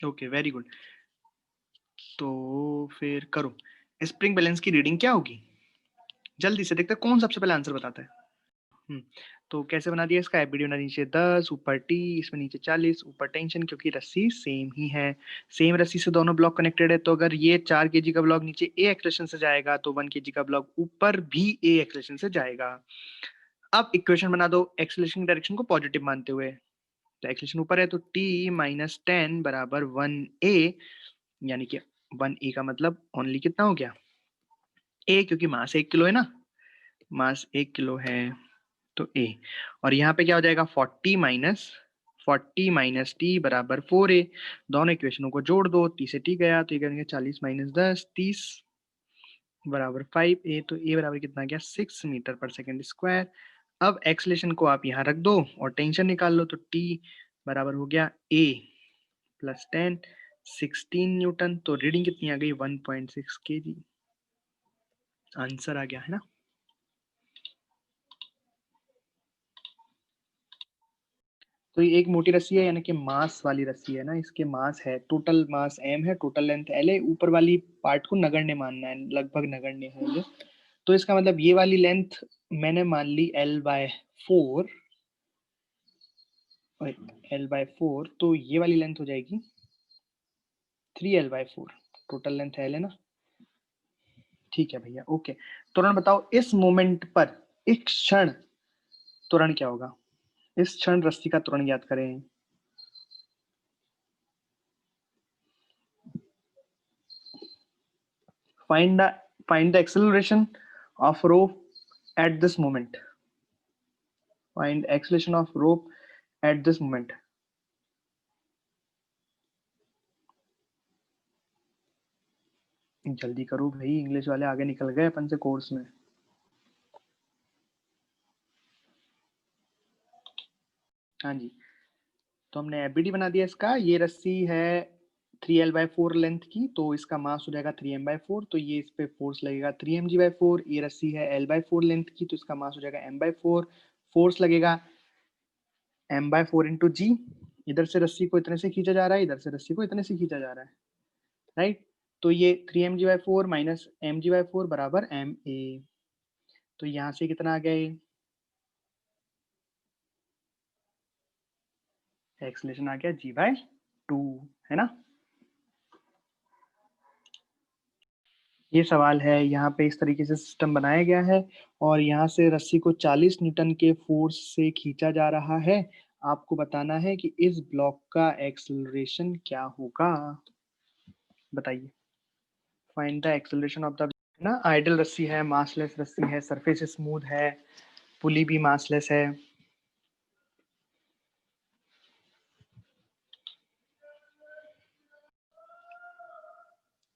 Okay, very good. तो फिर करो, स्प्रिंग बैलेंस की रीडिंग क्या होगी? जल्दी से देखते हैं कौन सबसे पहले आंसर बताता है। तो कैसे बना दिया इसका? एबीडी बना नीचे 10, ऊपर टी, इसमें नीचे 40, ऊपर टेंशन, क्योंकि रस्सी सेम ही है। सेम रस्सी से दोनों ब्लॉक कनेक्टेड है, तो अगर ये 4 केजी का ब्लॉक नीचे ए एक्सेलरेशन से जाएगा तो 1 केजी का ब्लॉक ऊपर भी ए एक्सेलरेशन से जाएगा। अब इक्वेशन बना दो एक्सेलरेशन की डायरेक्शन को पॉजिटिव मानते हुए। तो एक्सेलरेशन ऊपर है तो t माइनस 10 बराबर 1a, यानी कि 1a का मतलब ओनली कितना हो गया? a, क्योंकि मास 1 किलो है ना, मास 1 किलो है तो a। और यहाँ पे क्या हो जाएगा? 40 माइनस टी बराबर 4a। दोनों इक्वेशनों को जोड़ दो, टी से टी गया तो ये करेंगे 40 माइनस 10, 30 बराबर 5a। तो a बराबर कितना गया? 6 मीटर पर सेकेंड स्क्वायर। अब एक्सलेशन को आप यहाँ रख दो और टेंशन निकाल लो, तो t बराबर हो गया a प्लस 10, 16 न्यूटन। तो रीडिंग कितनी आ गई? 1.6 kg। आंसर आ गया है ना। तो ये एक मोटी रस्सी है, यानी कि मास वाली रस्सी है ना, इसके मास है, टोटल मास m है, टोटल लेंथ l है, ऊपर वाली पार्ट को नगण्य मानना है, लगभग नगण्य है ये। तो इसका मतलब ये वाली लेंथ मैंने मान ली l/4, l/4, तो ये वाली लेंथ हो जाएगी 3l/4। टोटल लेंथ l है ना। ठीक है भैया, ओके। तुरंत बताओ इस मोमेंट पर, इस क्षण त्वरण क्या होगा? इस क्षण रस्सी का त्वरण ज्ञात करें। find the acceleration of rope at this moment. Find acceleration of rope at this moment. जल्दी करो भाई, इंग्लिश वाले आगे निकल गए अपन से कोर्स में। हाँ जी, तो हमने एबीडी बना दिया इसका। ये रस्सी है 3l/4 लेंथ की, तो इसका मास हो जाएगा 3m/4। तो ये इस पे फोर्स लगेगा 3mg/4। ये रस्सी है l/4 लेंथ की, तो इसका मास हो जाएगा m/4। फोर्स लगेगा m/4 इंटू जी। इधर से रस्सी को इतने से खींचा जा रहा है, इधर से रस्सी को इतने से खींचा जा रहा है, राइट। तो ये 3mg/4 माइनस mg/4 बराबर ma। तो यहाँ से कितना आ गया? ये एक्सलेशन आ गया g/2, है ना। ये सवाल है, यहाँ पे इस तरीके से सिस्टम बनाया गया है और यहाँ से रस्सी को 40 न्यूटन के फोर्स से खींचा जा रहा है। आपको बताना है कि इस ब्लॉक का एक्सेलरेशन क्या होगा, बताइए। Find the acceleration of the, ना आइडल रस्सी है, मासलेस रस्सी है, सरफेस स्मूथ है, पुली भी मासलेस है।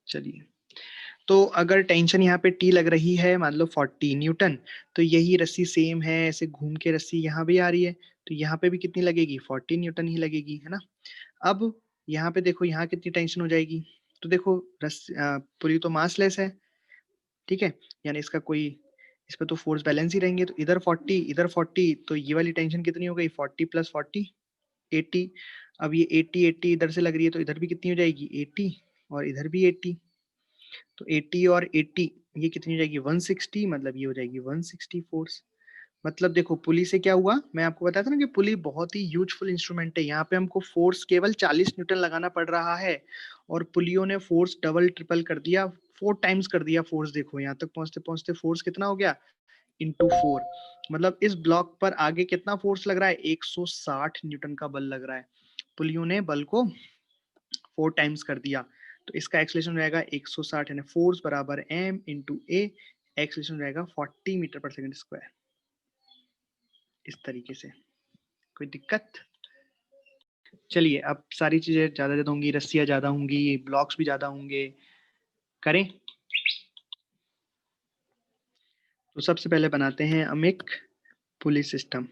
चलिए, तो अगर टेंशन यहाँ पे टी लग रही है, मान लो 40 न्यूटन, तो यही रस्सी सेम है, ऐसे घूम के रस्सी यहाँ भी आ रही है, तो यहाँ पे भी कितनी लगेगी? 40 न्यूटन ही लगेगी, है ना। अब यहाँ पे देखो, यहाँ कितनी टेंशन हो जाएगी? तो देखो पुली तो मासलेस है, ठीक है, यानी इसका कोई, इस पे तो फोर्स बैलेंस ही रहेंगे। तो इधर 40, इधर 40, तो ये वाली टेंशन कितनी हो गई? 40 + 40 80। अब ये 80 इधर से लग रही है, तो इधर भी कितनी हो जाएगी? 80, और इधर भी 80। तो 80 और 80 ये कितनी हो जाएगी? 160, मतलब ये हो जाएगी 160 फोर्स। मतलब देखो, पुली से क्या हुआ, मैं आपको बताया था ना कि पुली बहुत ही यूजफुल इंस्ट्रूमेंट है। यहाँ पे हमको फोर्स केवल 40 न्यूटन लगाना पड़ रहा है और पुलियों ने फोर्स डबल ट्रिपल कर दिया, 4 टाइम्स कर दिया फोर्स। देखो यहाँ तक पहुंचते पहुंचते फोर्स कितना हो गया? इंटू 4। मतलब इस ब्लॉक पर आगे कितना फोर्स लग रहा है? 160 न्यूटन का बल लग रहा है। पुलियों ने बल को 4 टाइम्स कर दिया, तो इसका एक्सेलरेशन हो जाएगा 160, यानी फोर्स बराबर m इंटू ए। एक्सेलरेशन हो जाएगा 40 मीटर पर सेकंड स्क्वायर। इस तरीके से, कोई दिक्कत? चलिए, अब सारी चीजें ज्यादा ज्यादा होंगी, रस्सियां ज्यादा होंगी, ब्लॉक्स भी ज्यादा होंगे, करें। तो सबसे पहले बनाते हैं हम एक पुली सिस्टम।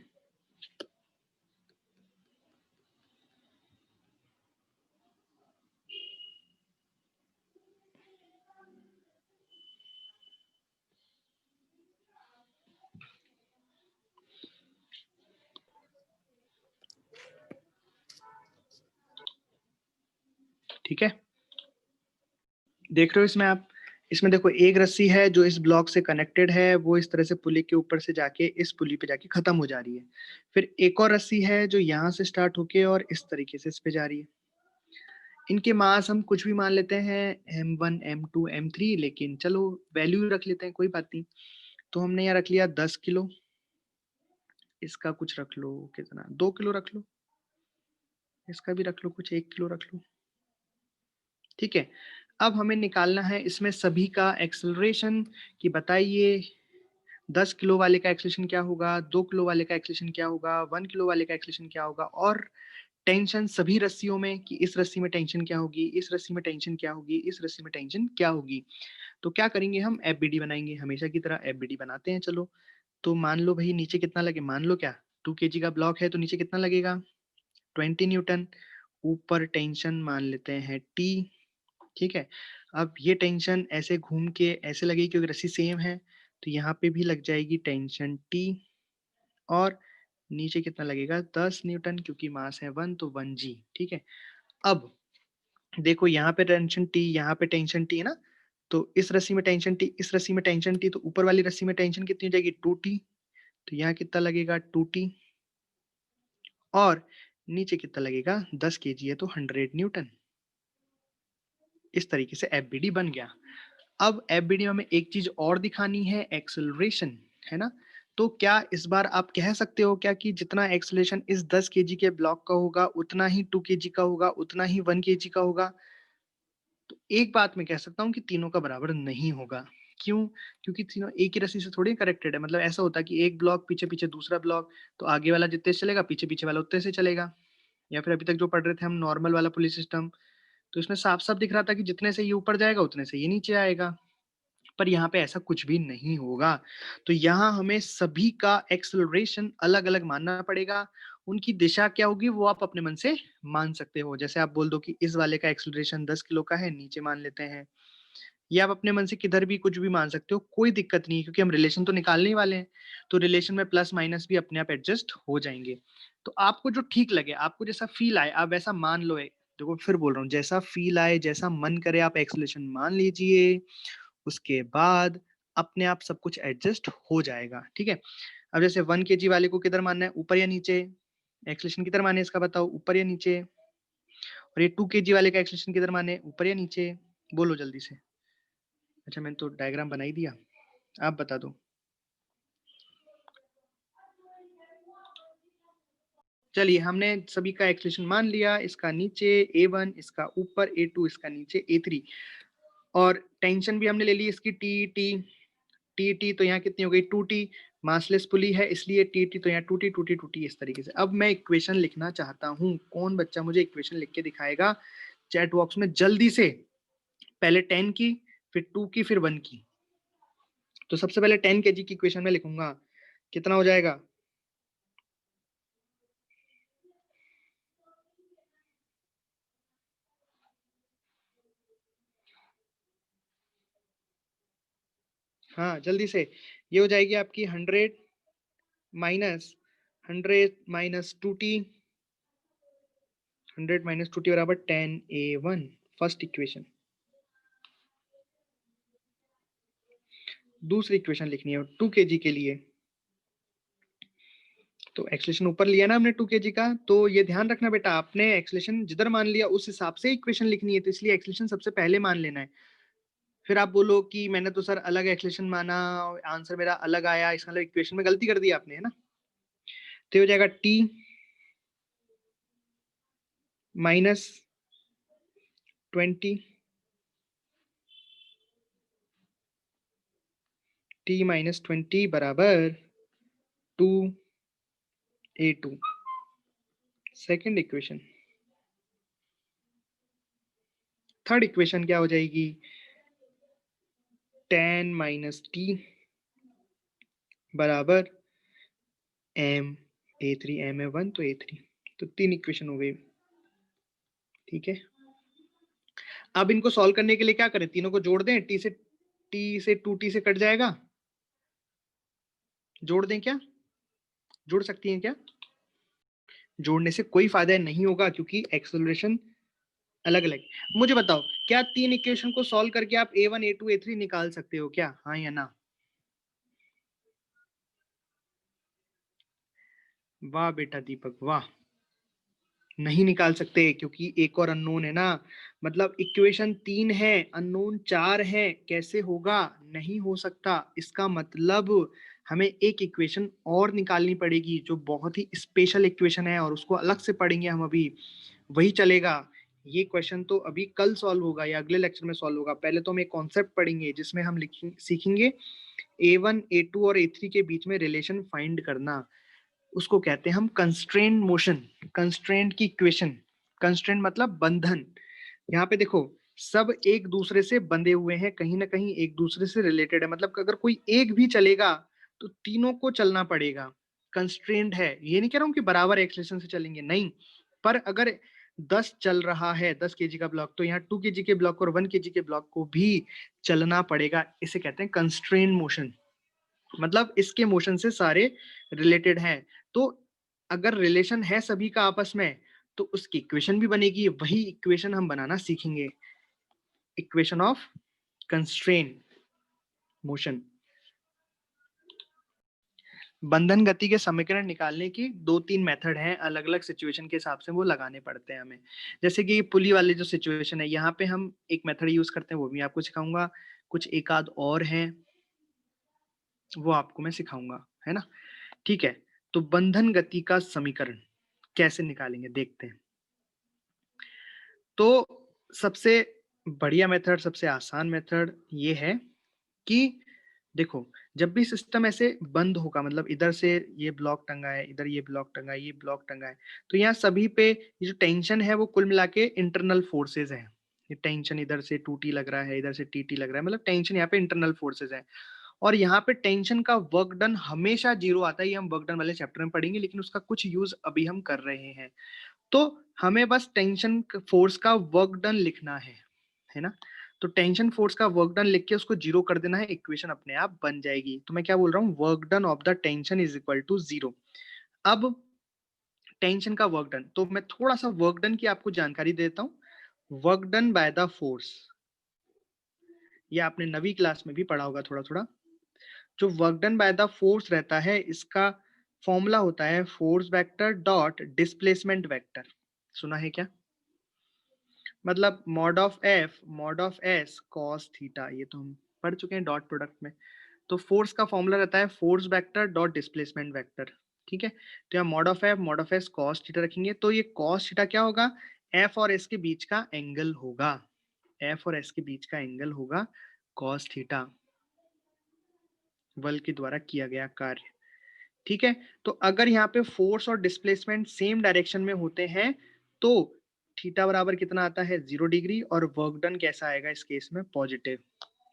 ठीक है, देख रहे हो इसमें आप, इसमें देखो एक रस्सी है जो इस ब्लॉक से कनेक्टेड है, वो इस तरह से पुली के ऊपर से जाके इस पुली पे जाके खत्म हो जा रही है। फिर एक और रस्सी है जो यहाँ से स्टार्ट होके और इस तरीके से इस पे जा रही है। इनके मास हम कुछ भी मान लेते हैं, M1 M2 M3, लेकिन चलो वैल्यू रख लेते हैं, कोई बात नहीं। तो हमने यहाँ रख लिया 10 किलो, इसका कुछ रख लो, कितना, 2 किलो रख लो, इसका भी रख लो कुछ 1 किलो रख लो। ठीक है, अब हमें निकालना है इसमें सभी का एक्सेलरेशन, कि बताइए 10 किलो वाले का एक्सेलरेशन क्या होगा, 2 किलो वाले का एक्सेलरेशन क्या होगा, 1 किलो वाले का एक्सेलरेशन क्या होगा, और टेंशन सभी रस्सियों में, कि इस रस्सी में टेंशन क्या होगी, इस रस्सी में टेंशन क्या होगी, इस रस्सी में टेंशन क्या होगी। तो क्या करेंगे, हम एफबीडी बनाएंगे, हमेशा की तरह एफबीडी बनाते हैं। चलो, तो मान लो भाई नीचे कितना लगे, मान लो क्या 2 kg का ब्लॉक है तो नीचे कितना लगेगा 20 न्यूटन। ऊपर टेंशन मान लेते हैं टी। ठीक है, अब ये टेंशन ऐसे घूम के ऐसे लगेगी क्योंकि रस्सी सेम है, तो यहाँ पे भी लग जाएगी टेंशन टी। और नीचे कितना लगेगा 10 न्यूटन, क्योंकि मास है 1 तो 1 जी। ठीक है, अब देखो यहाँ पे टेंशन टी, यहाँ पे टेंशन टी है ना, तो इस रस्सी में टेंशन टी, इस रस्सी में टेंशन टी, तो ऊपर वाली रस्सी में टेंशन कितनी हो जाएगी 2T, तो यहाँ कितना लगेगा 2T। और नीचे कितना लगेगा 10 kg है तो 100 न्यूटन। इस तरीके से एफबीडी बन गया। अब एफबीडी में हमें एक चीज और दिखानी है, एक्सेलरेशन, है ना। तो क्या इस बार आप कह सकते हो क्या कि जितना एक्सेलरेशन इस 10 kg के ब्लॉक का होगा उतना ही 2 kg का होगा, उतना ही 1 kg का होगा। तो एक बात मैं कह सकता हूँ कि तीनों का बराबर नहीं होगा। क्यों? क्योंकि तीनों एक ही रस्सी से थोड़ी कनेक्टेड है। मतलब ऐसा होता है कि एक ब्लॉक पीछे पीछे दूसरा ब्लॉक, तो आगे वाला जितने से चलेगा पीछे पीछे वाला उतने से चलेगा। या फिर अभी तक जो पढ़ रहे थे हम नॉर्मल वाला पुली सिस्टम, तो इसमें साफ साफ दिख रहा था कि जितने से ये ऊपर जाएगा उतने से ये नीचे आएगा। पर यहाँ पे ऐसा कुछ भी नहीं होगा। तो यहाँ हमें सभी का एक्सेलरेशन अलग अलग मानना पड़ेगा। उनकी दिशा क्या होगी वो आप अपने मन से मान सकते हो। जैसे आप बोल दो कि इस वाले का एक्सेलरेशन 10 किलो का है, नीचे मान लेते हैं। या आप अपने मन से किधर भी कुछ भी मान सकते हो, कोई दिक्कत नहीं है, क्योंकि हम रिलेशन तो निकालने ही वाले हैं। तो रिलेशन में प्लस माइनस भी अपने आप एडजस्ट हो जाएंगे। तो आपको जो ठीक लगे, आपको जैसा फील आए, आप वैसा मान लो। देखो फिर बोल रहा हूँ, जैसा फील आए, जैसा मन करे, आप एक्सेलरेशन मान लीजिए। उसके बाद अपने आप सब कुछ एडजस्ट हो जाएगा। ठीक है, अब जैसे 1 kg वाले को किधर मानना है, ऊपर या नीचे। एक्सेलरेशन किधर माने इसका बताओ, ऊपर या नीचे। और ये 2 kg वाले का एक्सेलरेशन किधर माने, ऊपर या नीचे। बोलो जल्दी से। अच्छा, मैंने तो डायग्राम बना ही दिया, आप बता दो। चलिए, हमने सभी का एक्सेलरेशन मान लिया, इसका नीचे A1, इसका ऊपर A2, इसका नीचे A3। और टेंशन भी हमने ले ली इसकी टी, तो यहाँ कितनी हो गई 2T। मासलेस पुली है इसलिए टी, तो यहाँ 2T इस तरीके से। अब मैं इक्वेशन लिखना चाहता हूँ, कौन बच्चा मुझे इक्वेशन लिख के दिखाएगा चैट बॉक्स में जल्दी से। पहले 10 की, फिर 2 की, फिर 1 की। तो सबसे पहले 10 kg की इक्वेशन में लिखूंगा, कितना हो जाएगा। हाँ जल्दी से, ये हो जाएगी आपकी 100 माइनस 2T बराबर 10A1, फर्स्ट इक्वेशन। दूसरी इक्वेशन लिखनी है 2 kg के लिए। तो एक्सेलेरेशन ऊपर लिया ना हमने 2 kg का, तो ये ध्यान रखना बेटा, आपने एक्सेलेरेशन जिधर मान लिया उस हिसाब से इक्वेशन लिखनी है, तो इसलिए एक्सेलेरेशन सबसे पहले मान लेना है। फिर आप बोलो कि मैंने तो सर अलग एक्सेलेरेशन माना, आंसर मेरा अलग आया, इसका मतलब इक्वेशन में गलती कर दी आपने, है ना। तो हो जाएगा T माइनस 20, T माइनस 20 बराबर 2A2। Second equation. Third equation क्या हो जाएगी, 10 माइनस T बराबर M है 1 तो A3। तो 3 इक्वेशन हो गई। ठीक है, अब इनको सॉल्व करने के लिए क्या करें, तीनों को जोड़ दें। T से 2T से कट जाएगा, जोड़ दें क्या, जोड़ सकती हैं क्या। जोड़ने से कोई फायदा नहीं होगा, क्योंकि एक्सेलरेशन अलग अलग। मुझे बताओ, क्या 3 इक्वेशन को सॉल्व करके आप A1 A2 A3 निकाल सकते हो क्या? हाँ या ना? वाह बेटा दीपक वाह। नहीं निकाल सकते क्योंकि एक और अननोन है ना। मतलब इक्वेशन 3 है, अननोन 4 है, कैसे होगा? नहीं हो सकता। इसका मतलब हमें एक इक्वेशन और निकालनी पड़ेगी जो बहुत ही स्पेशल इक्वेशन है, और उसको अलग से पढ़ेंगे हम अभी, वही चलेगा। ये क्वेश्चन तो अभी कल सॉल्व होगा या अगले लेक्चर में सॉल्व होगा। पहले तो हम एक कॉन्सेप्ट पढ़ेंगे जिसमें हम सीखेंगे A1 A2 और A3 के बीच में रिलेशन फाइंड करना। उसको कहते हैं हम कंस्ट्रेंट मोशन, कंस्ट्रेंट की इक्वेशन। कंस्ट्रेंट मतलब बंधन। यहाँ पे देखो, सब एक दूसरे से बंधे हुए हैं, कहीं ना कहीं एक दूसरे से रिलेटेड है। मतलब अगर कोई एक भी चलेगा तो तीनों को चलना पड़ेगा। कंस्ट्रेंट है, ये नहीं कह रहा हूं कि बराबर एक्सेलरेशन से चलेंगे, नहीं। पर अगर 10 चल रहा है, 10 kg का ब्लॉक, तो यहाँ 2 kg के ब्लॉक और 1 kg के ब्लॉक को भी चलना पड़ेगा। इसे कहते हैं कंस्ट्रेंट मोशन। मतलब इसके मोशन से सारे रिलेटेड हैं। तो अगर रिलेशन है सभी का आपस में, तो उसकी इक्वेशन भी बनेगी। वही इक्वेशन हम बनाना सीखेंगे, इक्वेशन ऑफ कंस्ट्रेन मोशन। बंधन गति के समीकरण निकालने की 2-3 मेथड हैं, अलग अलग सिचुएशन के हिसाब से वो लगाने पड़ते हैं हमें। जैसे कि पुली वाली जो सिचुएशन है, यहाँ पे हम एक मेथड यूज करते हैं, वो भी आपको सिखाऊंगा। कुछ एक आध और हैं, वो आपको मैं सिखाऊंगा, है ना? ठीक है। तो बंधन गति का समीकरण कैसे निकालेंगे देखते हैं। तो सबसे बढ़िया मेथड, सबसे आसान मेथड ये है कि देखो, जब भी सिस्टम ऐसे बंद होगा, मतलब इधर से ये ब्लॉक टंगा है, इधर ये ब्लॉक टंगा है, ये ब्लॉक टंगा है, तो यहाँ सभी पे ये जो टेंशन है वो कुल मिला के इंटरनल फोर्सेज है। ये टेंशन इधर से 2T लग रहा है, इधर से TT लग रहा है, मतलब टेंशन यहाँ पे इंटरनल फोर्सेज है। और यहाँ पे टेंशन का वर्क डन हमेशा जीरो आता है, ये हम वर्क डन वाले चैप्टर में पढ़ेंगे, लेकिन उसका कुछ यूज अभी हम कर रहे हैं। तो हमें बस टेंशन फोर्स का वर्क डन लिखना है ना? तो टेंशन फोर्स का वर्क डन लिख के उसको जीरो कर देना है, इक्वेशन अपने आप बन जाएगी। तो मैं क्या बोल रहा हूँ, work done of the tension is equal to zero. अब टेंशन का वर्क डन, तो मैं थोड़ा सा वर्क डन की आपको जानकारी देता हूँ। Work done by the force, ये आपने 9वीं क्लास में भी पढ़ा होगा थोड़ा थोड़ा। जो work done by the force रहता है, इसका फॉर्मूला होता है force vector dot displacement vector. सुना है क्या? मतलब mod of F mod of S cos theta, ये तो हम पढ़ चुके हैं डॉट प्रोडक्ट में। तो फोर्स का फॉर्मूला रहता है force vector dot displacement vector. ठीक है, तो यहाँ mod of S cos theta रखेंगे, तो ये कॉस थीटा क्या होगा? एफ और एस के बीच का एंगल होगा। एफ और एस के बीच का एंगल होगा कॉस थीटा, बल के द्वारा किया गया कार्य। ठीक है, तो अगर यहाँ पे फोर्स और डिस्प्लेसमेंट सेम डायरेक्शन में होते हैं, तो थीटा बराबर कितना आता है? 0 डिग्री, और वर्क डन कैसा आएगा इस केस में? पॉजिटिव।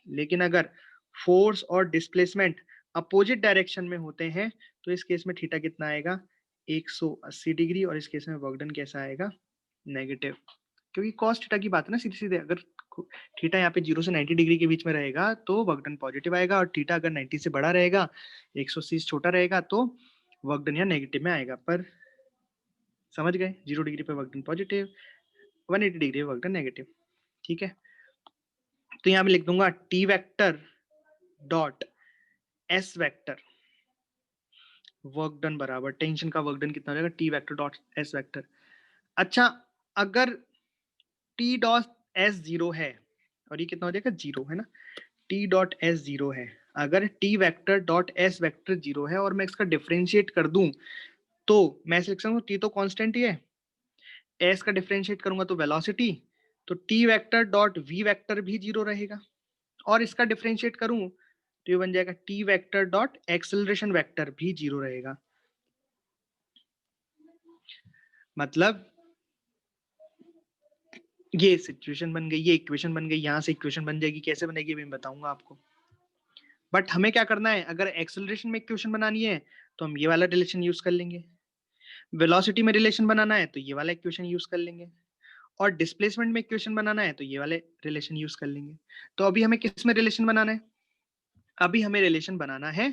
लेकिन अगर फोर्स और डिस्प्लेसमेंट अपोजिट डायरेक्शन में होते हैं, तो इस केस में थीटा कितना आएगा? 180 डिग्री, और इस केस में वर्क डन कैसा आएगा? नेगेटिव। क्योंकि कॉस थीटा की बात है ना, सीधे सीधे। अगर थीटा यहाँ पे 0 से 90 डिग्री के बीच में रहेगा तो वर्क डन पॉजिटिव आएगा, और थीटा अगर 90 से बड़ा रहेगा, 180 से छोटा रहेगा, तो वर्क डन यहाँ नेगेटिव में आएगा। पर समझ गए, 0 डिग्री पे work done positive, 180 degree work done negative. ठीक है, तो यहाँ मैं लिख दूंगा T vector dot S vector, work done बराबर टेंशन का वर्क डन कितना हो जाएगा? T vector dot S vector. अच्छा, अगर टी डॉट एस जीरो है, और ये कितना हो जाएगा? जीरो, है ना? टी डॉट एस जीरो है। अगर T vector dot S vector zero है और मैं इसका डिफरेंशिएट कर दूं, तो मैं लिख सकता हूँ टी तो कांस्टेंट ही है, एस का डिफरेंशिएट करूंगा तो वेलोसिटी, तो T vector dot V vector भी जीरो रहेगा। और इसका डिफरेंशिएट करूं तो ये बन जाएगा T vector dot acceleration vector भी जीरो रहेगा। मतलब ये सिचुएशन बन गई, ये इक्वेशन बन गई। यहां से इक्वेशन बन जाएगी, कैसे बनेगी मैं बताऊंगा आपको। बट हमें क्या करना है, अगर एक्सेलरेशन में इक्वेशन बनानी है तो हम ये वाला रिलेशन यूज कर लेंगे, वेलोसिटी में रिलेशन बनाना है तो ये वाला इक्वेशन यूज कर लेंगे, और डिस्प्लेसमेंट में इक्वेशन बनाना है तो ये वाले रिलेशन यूज कर लेंगे। तो अभी हमें किस में रिलेशन बनाना है? अभी हमें रिलेशन बनाना है,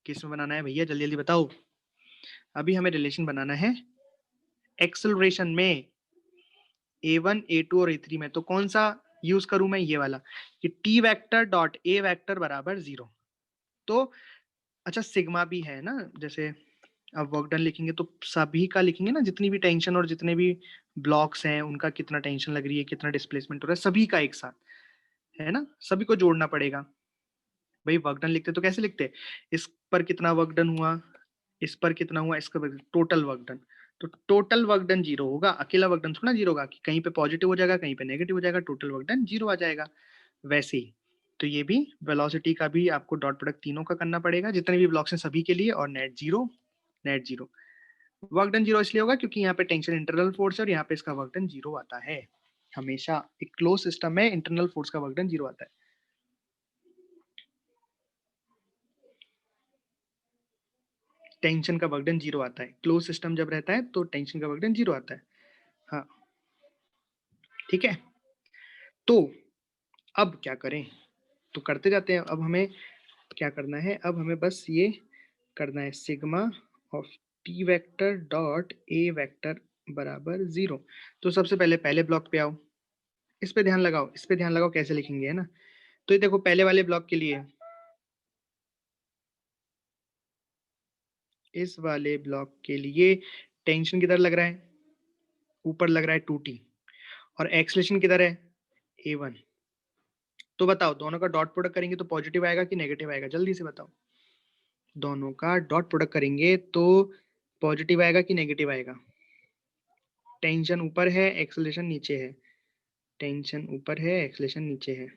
किस में बनाना है भैया, जल्दी जल्दी बताओ। अभी हमें रिलेशन बनाना है एक्सेलरेशन में, A1, A2 और A3 में, तो कौन सा यूज करूं मैं? ये वाला कि T vector dot A vector बराबर 0। तो अच्छा सिग्मा भी है ना, जैसे अब वर्क डन लिखेंगे तो सभी का लिखेंगे ना, जितनी भी टेंशन और जितने भी ब्लॉक्स हैं उनका कितना टेंशन लग रही है, कितना डिस्प्लेसमेंट हो रहा है, सभी का एक साथ, है ना, सभी को जोड़ना पड़ेगा। भाई वर्क डन लिखते तो कैसे लिखते? इस पर कितना वर्क डन हुआ, इस पर कितना हुआ, इसका टोटल वर्क डन। तो टोटल वर्क डन 0 होगा, अकेला वर्क डन थोड़ा 0 होगा कि कहीं पे पॉजिटिव हो जाएगा कहीं पे नेगेटिव हो जाएगा, टोटल वर्क डन 0 आ जाएगा। वैसे ही तो ये भी वेलोसिटी का भी आपको डॉट प्रोडक्ट तीनों का करना पड़ेगा, जितने भी ब्लॉक्स हैं सभी के लिए, और net zero, net zero. Work done 0 इसलिए होगा क्योंकि यहाँ पे टेंशन इंटरनल फोर्स है और यहाँ पे इसका वर्क डन 0 आता है। हमेशा एक क्लोज सिस्टम में इंटरनल फोर्स का वर्क डन 0 आता है। टेंशन का वर्क डन 0 आता है, क्लोज सिस्टम जब रहता है तो टेंशन का वर्क डन 0 आता है। हाँ ठीक है, तो अब क्या करें? तो करते जाते हैं। अब हमें क्या करना है? अब हमें बस ये करना है, sigma of T vector dot A vector बराबर 0। तो सबसे पहले पहले ब्लॉक पे आओ, इस पे ध्यान लगाओ, इस पे ध्यान लगाओ कैसे लिखेंगे, है ना। तो ये देखो पहले वाले ब्लॉक के लिए, इस वाले ब्लॉक के लिए टेंशन किधर लग रहा है? ऊपर लग रहा है 2t, और एक्सलेशन किधर है? a1। तो बताओ दोनों का डॉट प्रोडक्ट करेंगे तो पॉजिटिव आएगा कि नेगेटिव आएगा? जल्दी से बताओ। दोनों का डॉट प्रोडक्ट करेंगे तो पॉजिटिव आएगा कि नेगेटिव आएगा? टेंशन ऊपर है, एक्सेलरेशन नीचे है। टेंशन ऊपर है, एक्सेलरेशन नीचे है,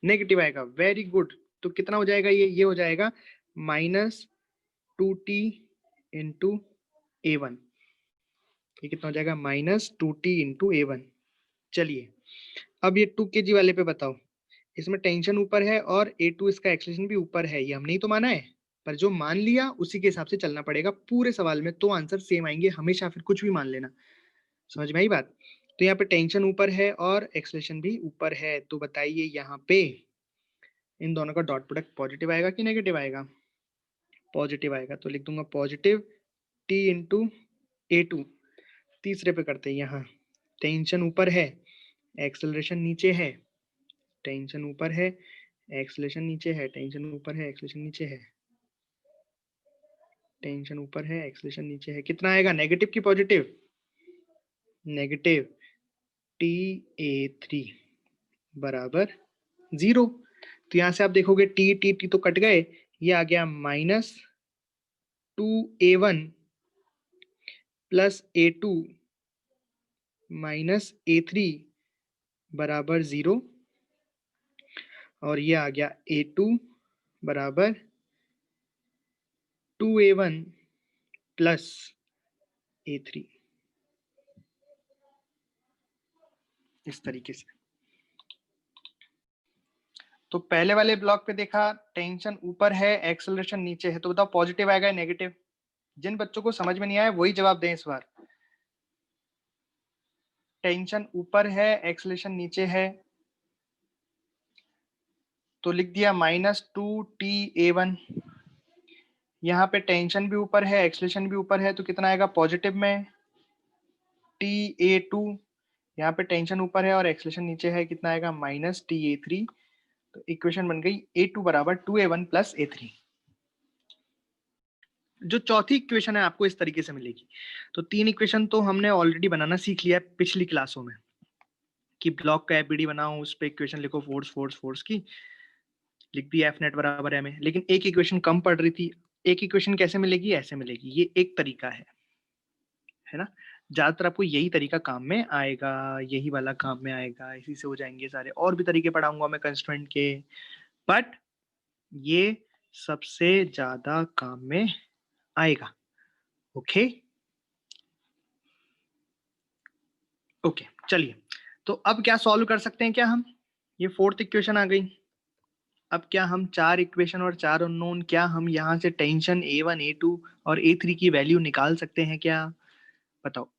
नेगेटिव आएगा। Very good. तो कितना हो जाएगा? ये हो जाएगा -2t इंटू a1। ये कितना हो जाएगा? -2t into a1। चलिए अब ये 2 kg वाले पे बताओ, इसमें टेंशन ऊपर है और a2 इसका एक्सेलरेशन भी ऊपर है, ये हमने ही तो माना है, पर जो मान लिया उसी के हिसाब से चलना पड़ेगा पूरे सवाल में, तो आंसर सेम आएंगे हमेशा, फिर कुछ भी मान लेना। समझ में आई बात? तो यहाँ पे टेंशन ऊपर है और एक्सेलरेशन भी ऊपर है, तो बताइए यहाँ पे इन दोनों का डॉट प्रोडक्ट पॉजिटिव आएगा कि नेगेटिव आएगा? पॉजिटिव आएगा, तो लिख दूंगा पॉजिटिव t इंटू a2। तीसरे पे करते हैं, यहाँ टेंशन ऊपर है, एक्सेलरेशन नीचे है, टेंशन ऊपर है, एक्सेलरेशन नीचे है, टेंशन ऊपर है, एक्सेलरेशन नीचे है, टेंशन ऊपर है, एक्सेलरेशन नीचे है। कितना आएगा? नेगेटिव की पॉजिटिव? नेगेटिव। ta3 बराबर 0। तो यहां से आप देखोगे टी तो कट गए, ये आ गया -2a1 plus a2 minus a3 बराबर 0, और ये आ गया a2 बराबर 2a1 प्लस a3, इस तरीके से। तो पहले वाले ब्लॉक पे देखा टेंशन ऊपर है, एक्सेलरेशन नीचे है, तो बताओ पॉजिटिव आएगा या नेगेटिव? जिन बच्चों को समझ में नहीं आया वही जवाब दें इस बार। टेंशन ऊपर है, एक्सेलरेशन नीचे है, तो लिख दिया -2ta1। यहाँ पे टेंशन भी ऊपर है, एक्सेलरेशन भी ऊपर है, तो कितना आएगा पॉजिटिव में? ta2। यहाँ पे टेंशन ऊपर है और एक्सेलरेशन नीचे है, कितना आएगा? -ta3। तो इक्वेशन बन गई a2 बराबर 2a1 प्लस a3। जो चौथी इक्वेशन है आपको इस तरीके से मिलेगी। तो 3 इक्वेशन तो हमने ऑलरेडी बनाना सीख लिया है पिछली क्लासों में, कि ब्लॉक का एफबीडी बनाओ, उस पे इक्वेशन लिखो, फोर्स फोर्स फोर्स की, लिख दिया एफ नेट बराबर है में। लेकिन एक इक्वेशन कम पड़ रही थी। एक इक्वेशन कैसे मिलेगी? ऐसे मिलेगी। ये एक तरीका है ना। ज्यादातर आपको यही तरीका काम में आएगा, यही वाला काम में आएगा, इसी से हो जाएंगे सारे। और भी तरीके पढ़ाऊंगा मैं कंस्ट्रेंट के, बट ये सबसे ज्यादा काम में आएगा। ओके ओके, चलिए। तो अब क्या सॉल्व कर सकते हैं क्या हम? ये फोर्थ इक्वेशन आ गई। अब क्या हम 4 इक्वेशन और 4 अननोन, क्या हम यहाँ से टेंशन a1 a2 और a3 की वैल्यू निकाल सकते हैं क्या? बताओ।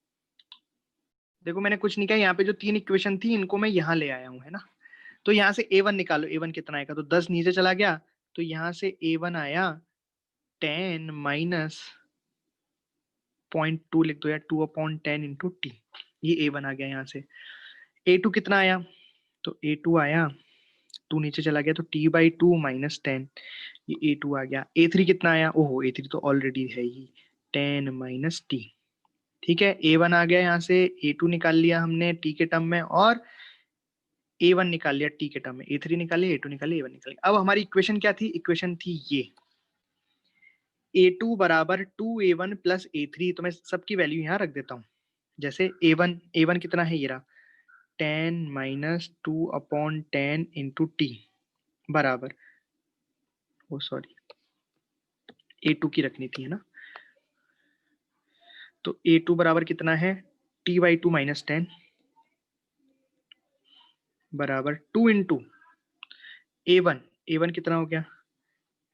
देखो मैंने कुछ नहीं किया, यहाँ पे जो 3 इक्वेशन थी इनको मैं यहाँ ले आया हूँ, है ना। तो यहाँ से a1 निकालो, a1 कितना आएगा? तो 10 नीचे चला गया, तो यहाँ से a1 आया 10 माइनस 0.2, लिख दो यार, 2/10 इंटू टी। ये A1 आ गया यहाँ से। A2 कितना आया, तो A2 आया, 2 नीचे चला गया तो t/2 माइनस 10, ये A2 आ गया। A3 कितना आया, ओहो A3 तो ऑलरेडी है ही, 10 माइनस टी। ठीक है, A1 आ गया, यहाँ से A2 निकाल लिया हमने t के टर्म में, और A1 निकाल लिया t के टर्म में, A3 निकाले, A2 निकाले, A1 निकाले। अब हमारी इक्वेशन क्या थी, इक्वेशन थी ये A2 बराबर 2A1 प्लस A3। तो मैं सबकी वैल्यू यहाँ रख देता हूँ। जैसे A1 कितना है, ये रहा 10 माइनस 2/10 इंटू टी बराबर, ओ सॉरी A2 की रखनी थी, है ना। तो A2 बराबर कितना है, t/2 माइनस 10 बराबर 2 इंटू A1 कितना हो गया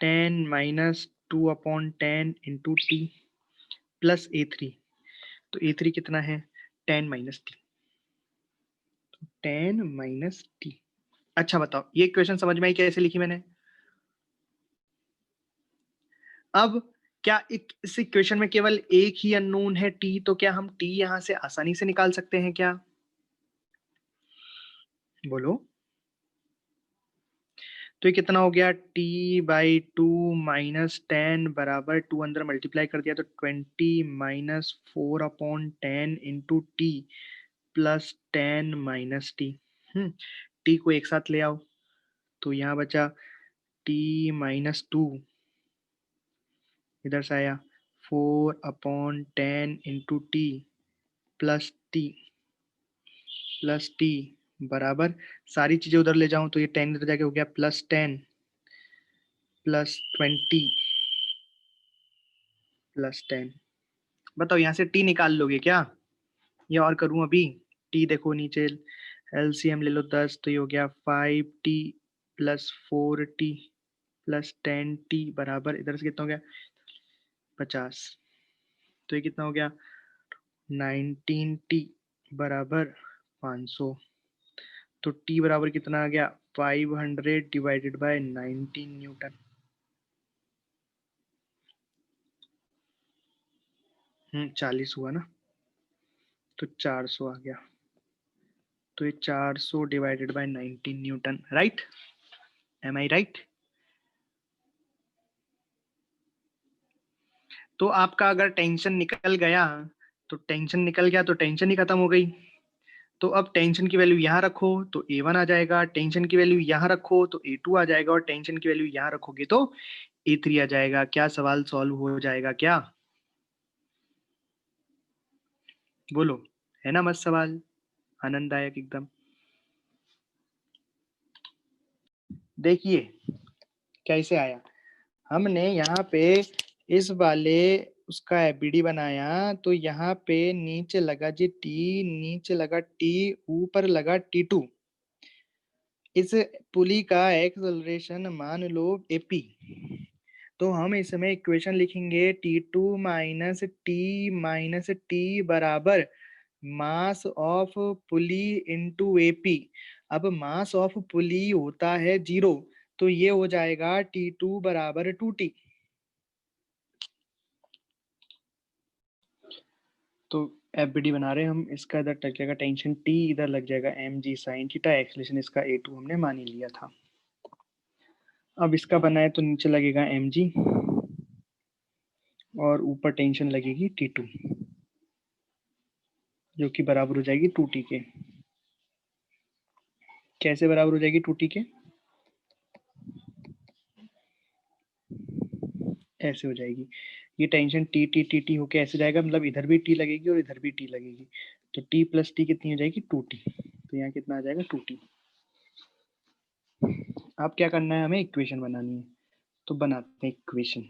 10 minus 2/10 into T plus A3। तो A3 कितना है 10 माइनस टी, 10 माइनस टी। अच्छा बताओ, ये इक्वेशन समझ में आई कैसे लिखी मैंने। अब क्या इस इक्वेशन में केवल एक ही अननोन है t, तो क्या हम t यहां से आसानी से निकाल सकते हैं क्या, बोलो। तो ये कितना हो गया t/2 माइनस 10 बराबर 2 अंदर मल्टीप्लाई कर दिया तो 20 minus 4/10 into T plus 10 minus T. T को एक साथ ले आओ, तो यहाँ बचा t-2, इधर से आया 4/10 इंटू टी प्लस टी बराबर, सारी चीजें उधर ले जाऊं तो ये 10 इधर जाके हो गया प्लस 10 प्लस 20 प्लस 10। बताओ यहाँ से टी निकाल लोगे क्या, या और करूं अभी। टी देखो नीचे, एलसीएम ले लो 10, तो ये हो गया 5t plus 4t plus 10t बराबर, इधर से कितना हो गया 50। तो ये कितना हो गया 19t बराबर 500। तो t बराबर कितना आ गया 500 डिवाइडेड बाय 19 न्यूटन। 40 हुआ ना, तो 400 आ गया। तो ये 400 divided by 19 newton, right, am I right. तो आपका अगर टेंशन निकल गया, तो टेंशन निकल गया तो टेंशन ही खत्म हो गई। तो अब टेंशन की वैल्यू यहाँ रखो तो A1 आ जाएगा, टेंशन की वैल्यू यहाँ रखो तो A2 आ जाएगा, और टेंशन की वैल्यू यहाँ रखोगे तो A3 आ जाएगा। क्या सवाल सॉल्व हो जाएगा क्या, बोलो। है ना मस्त सवाल, आनंददायक एकदम। देखिए कैसे आया, हमने यहाँ पे इस वाले उसका एबीडी बनाया, तो यहाँ पे नीचे लगा जी टी, नीचे लगा टी, ऊपर लगा T2। इस पुली का एक्सेलरेशन मान लो एपी, तो हम इसमें इक्वेशन लिखेंगे T2 - T बराबर mass of pulley into AP. अब मास ऑफ पुली होता है 0, तो ये हो जाएगा T2 बराबर 2T। तो एफबीडी बना रहे हैं हम, इसका इधर टच जाएगा टेंशन T, इधर लग जाएगा mg साइन थीटा, एक्सेलरेशन इसका A2 हमने मान ही लिया था। अब इसका बनाए तो नीचे लगेगा mg और ऊपर टेंशन लगेगी T2, जो कि बराबर हो जाएगी 2T के। कैसे बराबर हो जाएगी 2T के, ऐसे हो जाएगी। ये टेंशन टी होके ऐसे जाएगा, मतलब इधर भी टी लगेगी और इधर भी टी लगेगी, तो टी प्लस टी कितनी हो जाएगी 2T। तो यहाँ कितना आ जाएगा 2T। अब क्या करना है, हमें इक्वेशन बनानी है, तो बनाते हैं इक्वेशन।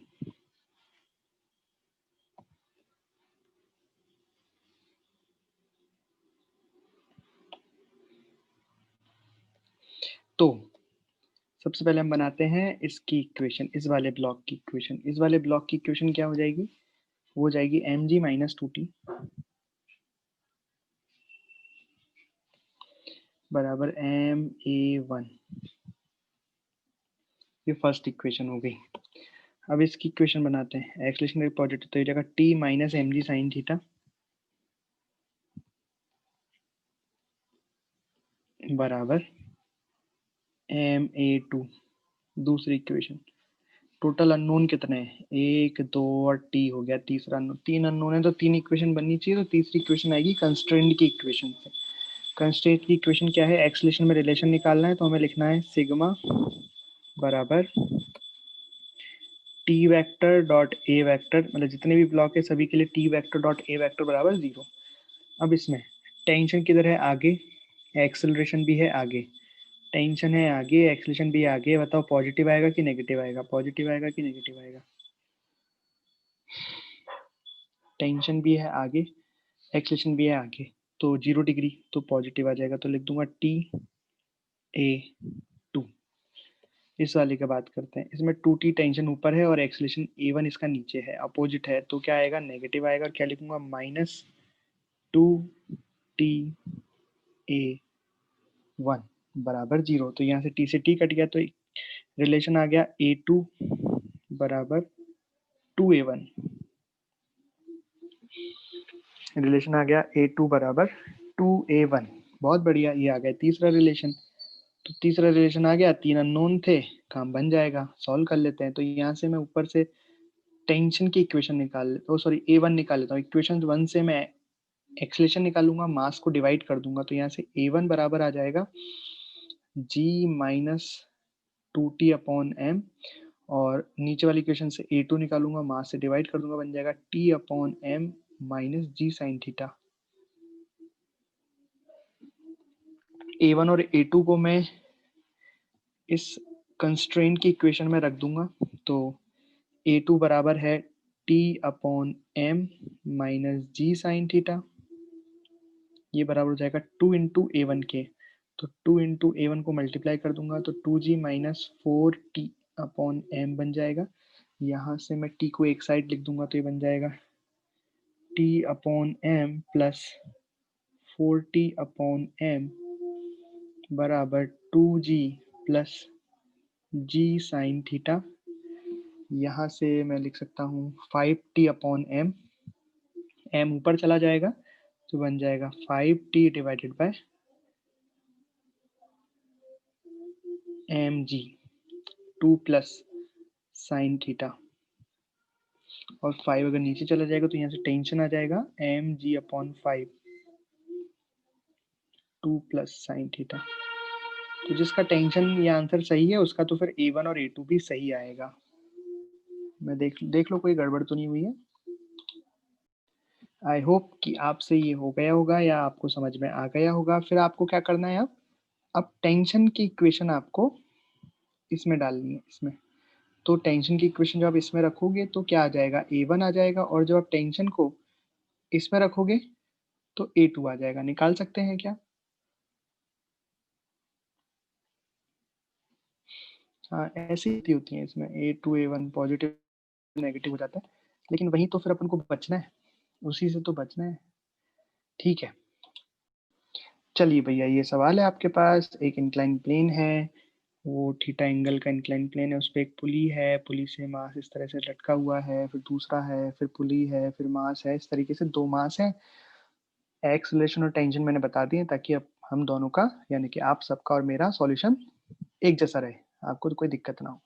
तो सबसे पहले हम बनाते हैं इसकी इक्वेशन, इस वाले ब्लॉक की इक्वेशन। इस वाले ब्लॉक की इक्वेशन क्या हो जाएगी, वो हो जाएगी mg - 2T बराबर ma1। ये फर्स्ट इक्वेशन हो गई। अब इसकी इक्वेशन बनाते हैं, एक्सेलरेशन पॉजिटिव, तो ये जगह t - mg sin थीटा बराबर ma2। दूसरी इक्वेशन, टोटल अननोन कितने हैं, 1 2 और t हो गया तीसरा अननोन। 3 अननोन है तो 3 इक्वेशन बननी चाहिए, तो तीसरी इक्वेशन आएगी कंस्ट्रेंट की इक्वेशन से। कंस्ट्रेंट की इक्वेशन क्या है, एक्सलेशन में रिलेशन निकालना है, तो हमें लिखना है सिग्मा बराबर T vector dot A vector, मतलब जितने भी ब्लॉक है सभी के लिए T vector dot A vector बराबर 0। अब इसमें टेंशन किधर है, आगे, एक्सेलरेशन भी है आगे। टेंशन है आगे, एक्सेलरेशन भी है आगे, बताओ पॉजिटिव आएगा कि नेगेटिव आएगा, पॉजिटिव आएगा कि नेगेटिव आएगा। टेंशन भी है आगे, एक्सेलरेशन भी है आगे, तो 0 डिग्री, तो पॉजिटिव आ जाएगा, तो लिख दूंगा Ta2। इस वाले की बात करते हैं, इसमें 2t टेंशन ऊपर है और एक्सेलरेशन a1 इसका नीचे है, अपोजिट है, तो क्या आएगा, नेगेटिव आएगा। क्या लिखूंगा, -2ta1 बराबर 0। तो यहाँ से t से t कट गया, तो रिलेशन आ गया a2 बराबर 2a1। रिलेशन आ गया a2 बराबर 2a1। बहुत बढ़िया, ये आ गया तीसरा रिलेशन। तो तीसरा रिलेशन आ गया, 3 अननोन थे, काम बन जाएगा, सॉल्व कर लेते हैं। तो यहाँ से मैं ऊपर से टेंशन की इक्वेशन निकाल, ओ सॉरी a1 निकाल लेता हूँ। इक्वेशन 1 से मैं एक्सलेशन निकालूंगा, मास को डिवाइड कर दूंगा, तो यहाँ से a1 बराबर आ जाएगा g minus 2t upon m, और नीचे वाली इक्वेशन से a2 निकालूंगा, मास से डिवाइड कर दूंगा, बन जाएगा t अपॉन m माइनस जी साइन थीटा। a1 और a2 को मैं इस कंस्ट्रेंट की इक्वेशन में रख दूंगा, तो a2 बराबर है t अपॉन m माइनस जी साइन थीटा, ये बराबर हो जाएगा 2 इंटू ए वन के, तो 2 इंटू ए वन को मल्टीप्लाई कर दूंगा, तो 2g minus 4t upon m बन जाएगा। यहाँ से मैं t को एक साइड लिख दूंगा, तो ये बन जाएगा t upon m plus 4t upon m बराबर 2g plus g sine theta. यहाँ से मैं लिख सकता हूँ 5t अपॉन m, m ऊपर चला जाएगा, तो बन जाएगा 5t divided by mg, 2 plus sine theta, और 5 अगर नीचे चला जाएगा तो यहाँ से टेंशन आ जाएगा mg upon 5, 2 plus sine theta. तो जिसका टेंशन ये आंसर सही है उसका तो फिर a1 और a2 भी सही आएगा। मैं देख लो कोई गड़बड़ तो नहीं हुई है। आई होप कि आपसे ये हो गया होगा या आपको समझ में आ गया होगा। फिर आपको क्या करना है, अब टेंशन की इक्वेशन आपको इसमें डालनी है, इसमें। तो टेंशन की इक्वेशन जब आप इसमें रखोगे तो क्या आ जाएगा, a1 आ जाएगा, और जब आप टेंशन को इसमें रखोगे तो a2 आ जाएगा। निकाल सकते हैं क्या? हाँ, ऐसी होती है इसमें, a2 a1 पॉजिटिव नेगेटिव हो जाता है, लेकिन वही तो फिर अपन को बचना है, उसी से तो बचना है। ठीक है, चलिए भैया, ये सवाल है आपके पास। एक इंक्लाइन प्लेन है, वो थीटा एंगल का इंक्लाइन प्लेन है, उस पर एक पुली है, पुली से मास इस तरह से लटका हुआ है, फिर दूसरा है, फिर पुली है, फिर मास है, इस तरीके से 2 मास है। एक्सेलरेशन और टेंशन मैंने बता दिए, ताकि अब हम दोनों का, यानी कि आप सबका और मेरा सॉल्यूशन एक जैसा रहे, आपको तो कोई दिक्कत ना हो।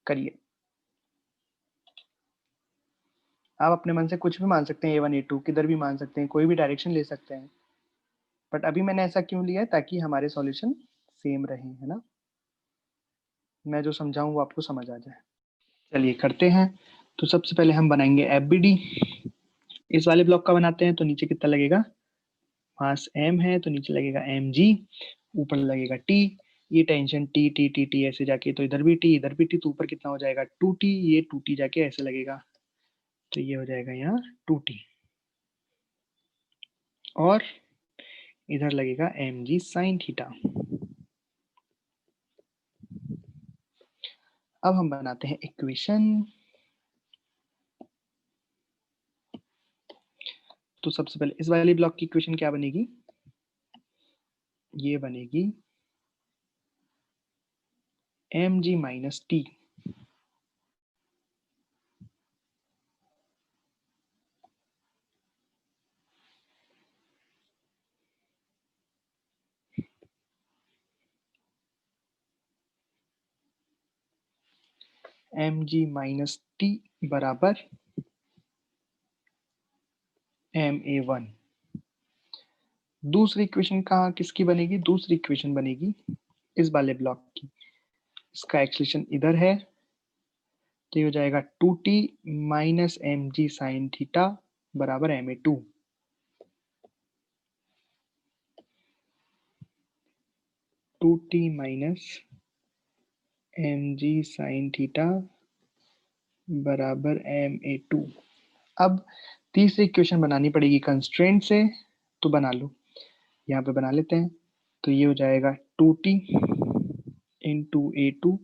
करिए, आप अपने मन से कुछ भी मान सकते हैं, A1 A2 किधर भी मान सकते हैं, कोई भी डायरेक्शन ले सकते हैं, बट अभी मैंने ऐसा क्यों लिया है, ताकि हमारे सॉल्यूशन सेम रहे, है ना। मैं जो समझाऊं वो आपको समझ आ जाए। चलिए करते हैं। तो सबसे पहले हम बनाएंगे FBD। इस वाले ब्लॉक का बनाते हैं, तो नीचे कितना लगेगा, मास m है तो नीचे लगेगा mg, ऊपर लगेगा t। ये tension t t t t ऐसे जाके, तो इधर भी t इधर भी t, तो ऊपर कितना हो जाएगा 2t, ये 2t जाके ऐसे लगेगा, तो ये हो जाएगा यहाँ 2t, और इधर लगेगा mg साइन थीटा। अब हम बनाते हैं इक्वेशन। तो सबसे पहले इस वाली ब्लॉक की इक्वेशन क्या बनेगी, ये बनेगी mg minus t, mg minus T बराबर ma1। दूसरी इक्वेशन कहाँ किसकी बनेगी? दूसरी इक्वेशन बनेगी इस वाले ब्लॉक की। इसका एक्सलेशन इधर है, तो ये हो जाएगा 2t minus M G sine theta बराबर ma2। 2t minus M G sine theta बराबर ma2। अब तीसरी इक्वेशन बनानी पड़ेगी कंस्ट्रेंट से, तो बना लो, यहाँ पे बना लेते हैं। तो ये हो जाएगा 2t इंटू a2,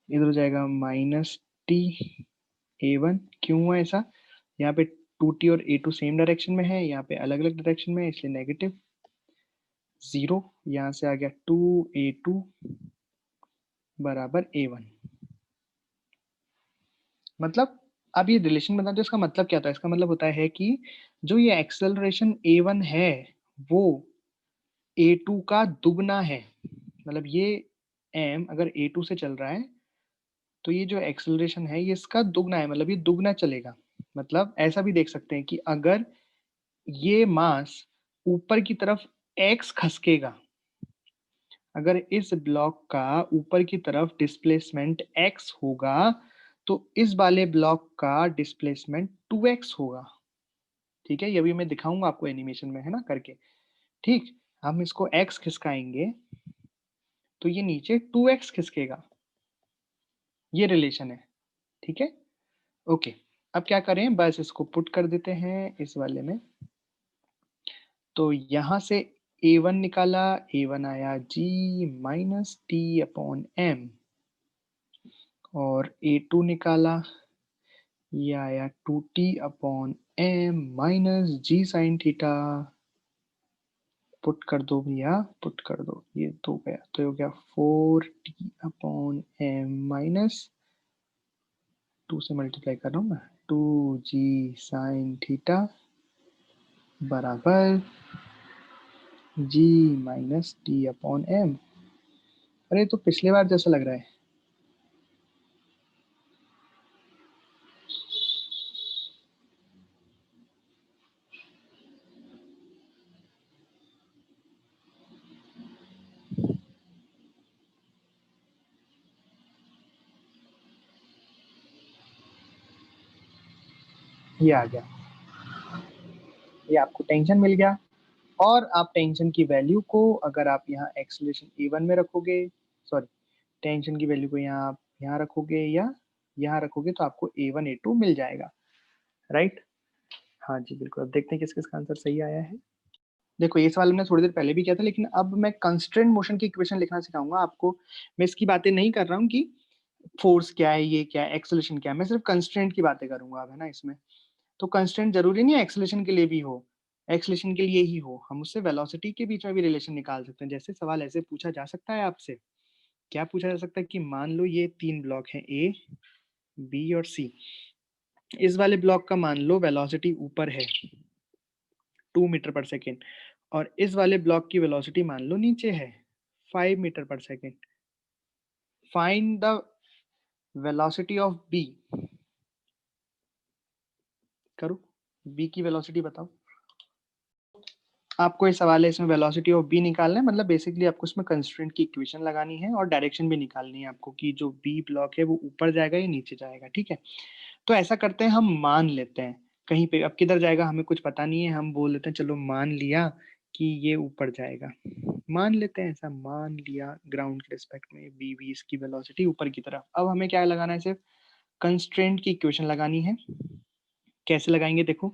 इधर हो जाएगा माइनस टी a1। क्यों हुआ ऐसा? यहाँ पे 2t और a2 सेम डायरेक्शन में है, यहाँ पे अलग अलग डायरेक्शन में है, इसलिए नेगेटिव 0। यहाँ से आ गया 2a2 बराबर a1। मतलब अब ये रिलेशन बता दो, इसका मतलब क्या था? इसका मतलब होता है कि जो ये एक्सेलरेशन a1 है वो a2 का दुगना है। मतलब ये m अगर a2 से चल रहा है तो ये जो एक्सेलरेशन है ये इसका दुगना है, मतलब ये दुगना चलेगा। मतलब ऐसा भी देख सकते हैं कि अगर ये मास ऊपर की तरफ x खसकेगा, अगर इस ब्लॉक का ऊपर की तरफ डिस्प्लेसमेंट x होगा तो इस वाले ब्लॉक का डिस्प्लेसमेंट 2x होगा। ठीक है, ये भी मैं दिखाऊंगा आपको एनिमेशन में, है ना, करके। ठीक, हम इसको x खिसकाएंगे तो ये नीचे 2x खिसकेगा। ये रिलेशन है, ठीक है। ओके, अब क्या करें, बस इसको पुट कर देते हैं इस वाले में। तो यहां से a1 निकाला, a1 आया g minus T upon m, और a2 निकाला, ये आया 2t अपॉन m माइनस जी साइन थीटा। पुट कर दो भैया, पुट कर दो, ये तो गया, तो हो गया 4t अपॉन m माइनस 2 से मल्टीप्लाई कर रहा हूँ मैं, 2g साइन थीटा बराबर g minus T upon m। अरे तो पिछले बार जैसा लग रहा है। ये आ गया, ये आपको टेंशन मिल गया। और आप टेंशन की वैल्यू को अगर आप यहाँ एक्सेलरेशन a1 में रखोगे, सॉरी, टेंशन की वैल्यू को यहाँ आप यहाँ रखोगे या यहाँ रखोगे तो आपको a1 a2 मिल जाएगा, राइट। हाँ जी बिल्कुल। अब देखते हैं किस किस का आंसर सही आया है। देखो ये सवाल हमने थोड़ी देर पहले भी किया था, लेकिन अब मैं कंस्ट्रेंट मोशन की इक्वेशन लिखना सिखाऊंगा आपको। मैं इसकी बातें नहीं कर रहा हूँ कि फोर्स क्या है, ये क्या है, एक्सेलरेशन क्या है, मैं सिर्फ कंस्ट्रेंट की बातें करूंगा अब, है ना। इसमें तो कंस्ट्रेंट जरूरी नहीं है एक्सेलरेशन के लिए भी हो, एक्सेलरेशन के लिए ही हो, हम उससे वेलोसिटी के बीच में भी रिलेशन निकाल सकते हैं। जैसे सवाल ऐसे पूछा जा सकता है आपसे, क्या पूछा जा सकता है कि मान लो ये 3 ब्लॉक हैं ए बी और सी। इस वाले ब्लॉक का मान लो वेलोसिटी ऊपर है 2 मीटर पर सेकेंड, और इस वाले ब्लॉक की वेलोसिटी मान लो नीचे है 5 मीटर पर second. Find the velocity of B. करो, बी की वेलोसिटी बताओ। आपको ये सवाल है, इसमें वेलोसिटी ऑफ बी निकालना है, मतलब बेसिकली आपको इसमें कंस्ट्रेंट की इक्वेशन लगानी है और डायरेक्शन भी निकालनी है आपको कि जो बी ब्लॉक है वो ऊपर जाएगा या नीचे जाएगा। ठीक है, तो ऐसा करते हैं, हम मान लेते हैं कहीं पे, अब किधर जाएगा हमें कुछ पता नहीं है, हम बोल लेते हैं चलो मान लिया कि ये ऊपर जाएगा। मान लेते हैं, ऐसा मान लिया ग्राउंड के रिस्पेक्ट में बी बी इसकी वेलोसिटी ऊपर की तरफ। अब हमें क्या लगाना है, सिर्फ कंस्ट्रेंट की इक्वेशन लगानी है। कैसे लगाएंगे देखो,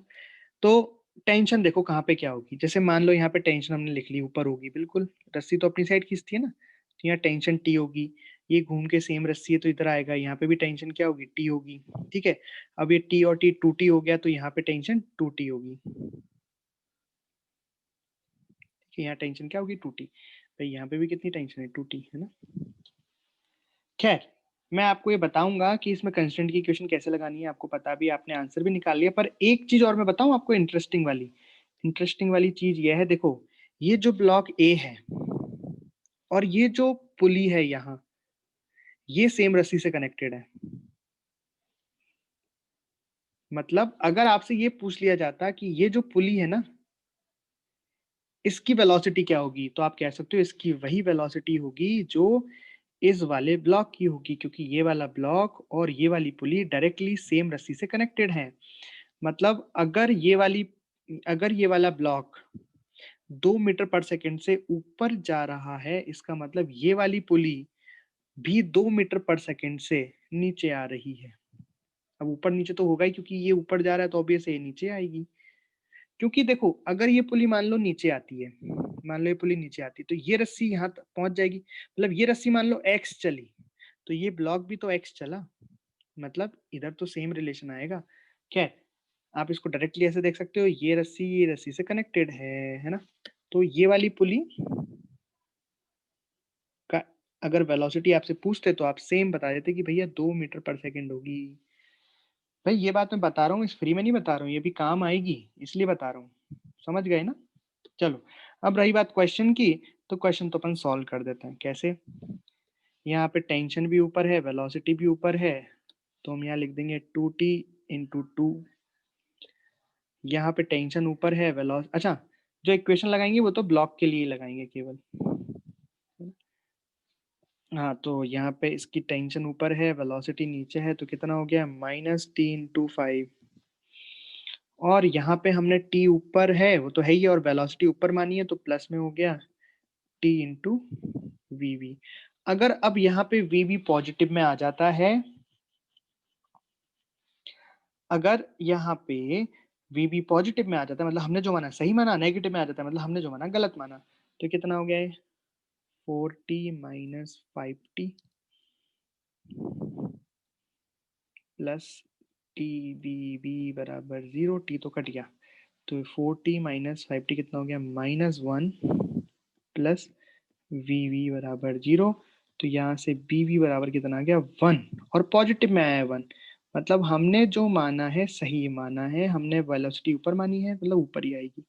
तो टेंशन देखो कहाँ पे क्या होगी। जैसे मान लो यहाँ पे टेंशन हमने लिख ली ऊपर होगी, बिल्कुल रस्सी तो अपनी साइड खींचती है ना, तो यहाँ टेंशन टी होगी। ये घूम के सेम रस्सी है तो इधर आएगा, यहाँ पे भी टेंशन क्या होगी, टी होगी। ठीक है, अब ये टी और टी 2t हो गया तो यहाँ पे टेंशन 2t होगी। ठीक है, यहाँ टेंशन क्या होगी 2t, भाई यहाँ पे भी कितनी टेंशन है 2t, है ना। खैर, मैं आपको ये बताऊंगा कि इसमें कंस्टेंट की इक्वेशन कैसे लगानी है, आपको पता भी, आपने आंसर भी निकाल लिया। पर एक चीज और मैं बताऊं आपको, इंटरेस्टिंग वाली चीज ये है, देखो ये जो ब्लॉक ए है और ये जो पुली है यहाँ, ये सेम रस्सी से कनेक्टेड है। मतलब अगर आपसे ये पूछ लिया जाता कि ये जो पुली है ना, इसकी वेलोसिटी क्या होगी, तो आप कह सकते हो इसकी वही वेलोसिटी होगी जो इस वाले ब्लॉक की होगी, क्योंकि ये वाला ब्लॉक और ये वाली पुली डायरेक्टली सेम रस्सी से कनेक्टेड है। मतलब अगर ये वाला ब्लॉक 2 मीटर पर सेकंड से ऊपर जा रहा है, इसका मतलब ये वाली पुली भी 2 मीटर पर सेकंड से नीचे आ रही है। अब ऊपर नीचे तो होगा ही, क्योंकि ये ऊपर जा रहा है तो ऑब्वियस ये नीचे आएगी। क्योंकि देखो, अगर ये पुली मान लो नीचे आती है, मान लो ये पुली नीचे आती है, तो ये रस्सी यहाँ तक पहुंच जाएगी। मतलब ये रस्सी मान लो एक्स चली, तो ये ब्लॉक भी तो एक्स चला, मतलब इधर तो सेम रिलेशन आएगा। क्या आप इसको डायरेक्टली ऐसे देख सकते हो, ये रस्सी से कनेक्टेड है ना। तो ये वाली पुली का अगर वेलोसिटी आपसे पूछते तो आप सेम बता देते कि भैया 2 मीटर पर सेकंड होगी। भाई ये बात मैं बता रहा हूँ, इस फ्री में नहीं बता रहा हूँ, ये भी काम आएगी इसलिए बता रहा हूँ, समझ गए ना। चलो, अब रही बात क्वेश्चन की, तो क्वेश्चन तो अपन सॉल्व कर देते हैं। कैसे? यहाँ पे टेंशन भी ऊपर है, वेलोसिटी भी ऊपर है, तो हम यहाँ लिख देंगे 2t इंटू 2। यहाँ पे टेंशन ऊपर है, अच्छा, जो इक्वेशन लगाएंगे वो तो ब्लॉक के लिए लगाएंगे केवल। हाँ, तो यहाँ पे इसकी टेंशन ऊपर है, वेलोसिटी नीचे है, तो कितना हो गया -t/5। और यहाँ पे हमने t ऊपर है, वो तो है ही, और वेलोसिटी ऊपर मानी है, तो प्लस में हो गया t इंटू वी। अगर अब यहाँ पे वी पॉजिटिव में आ जाता है, अगर यहाँ पे वी पॉजिटिव में आ जाता है, मतलब हमने जो माना सही माना, नेगेटिव में आ जाता है मतलब हमने जो माना गलत माना, तो कितना हो गया है 4t - 5t plus T V बराबर 0, टी तो कट गया, तो 4t - 5t कितना हो गया -1 प्लस वी बराबर 0। तो यहाँ से बी बराबर कितना आ गया 1, और पॉजिटिव में आया है 1, मतलब हमने जो माना है सही माना है, हमने वेलोसिटी ऊपर मानी है, मतलब ऊपर ही आएगी।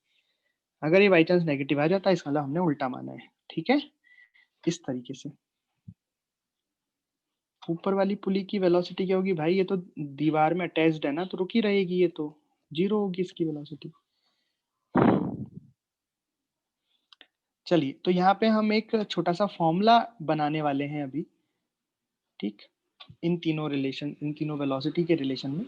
अगर ये बाई चांस नेगेटिव आ जाता है, इसका मतलब हमने उल्टा माना है। ठीक है, इस तरीके से। ऊपर वाली पुली की वेलोसिटी क्या होगी भाई, ये तो दीवार में अटैच्ड है ना, तो रुकी रहेगी, ये तो 0 होगी इसकी वेलोसिटी। चलिए, तो यहाँ पे हम एक छोटा सा फॉर्मूला बनाने वाले हैं अभी। ठीक, इन तीनों वेलोसिटी के रिलेशन में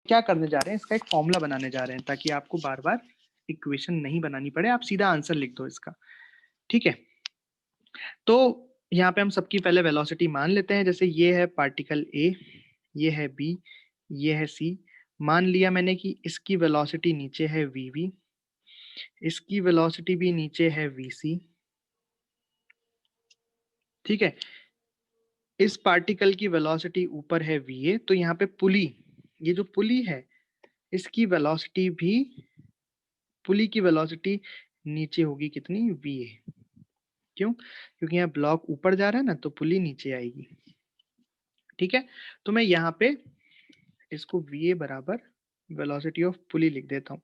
क्या करने जा रहे हैं, इसका एक फॉर्मूला बनाने जा रहे हैं, ताकि आपको बार बार इक्वेशन नहीं बनानी पड़े, आप सीधा आंसर लिख दो इसका। ठीक है, तो यहाँ पे हम सबकी पहले वेलोसिटी मान लेते हैं। जैसे ये है पार्टिकल ए, ये है बी, ये है सी। मान लिया मैंने कि इसकी वेलोसिटी नीचे है वी, इसकी वेलोसिटी भी नीचे है वीसी। ठीक है, इस पार्टिकल की वेलोसिटी ऊपर है वीए, तो यहाँ पे पुली, ये जो पुली है इसकी वेलोसिटी भी, पुली की वेलोसिटी नीचे होगी कितनी, वीए। क्यों? क्योंकि यहाँ ब्लॉक ऊपर जा रहा है ना, तो पुली नीचे आएगी। ठीक है, तो मैं यहाँ पे इसको वीए बराबर वेलोसिटी ऑफ पुली लिख देता हूँ।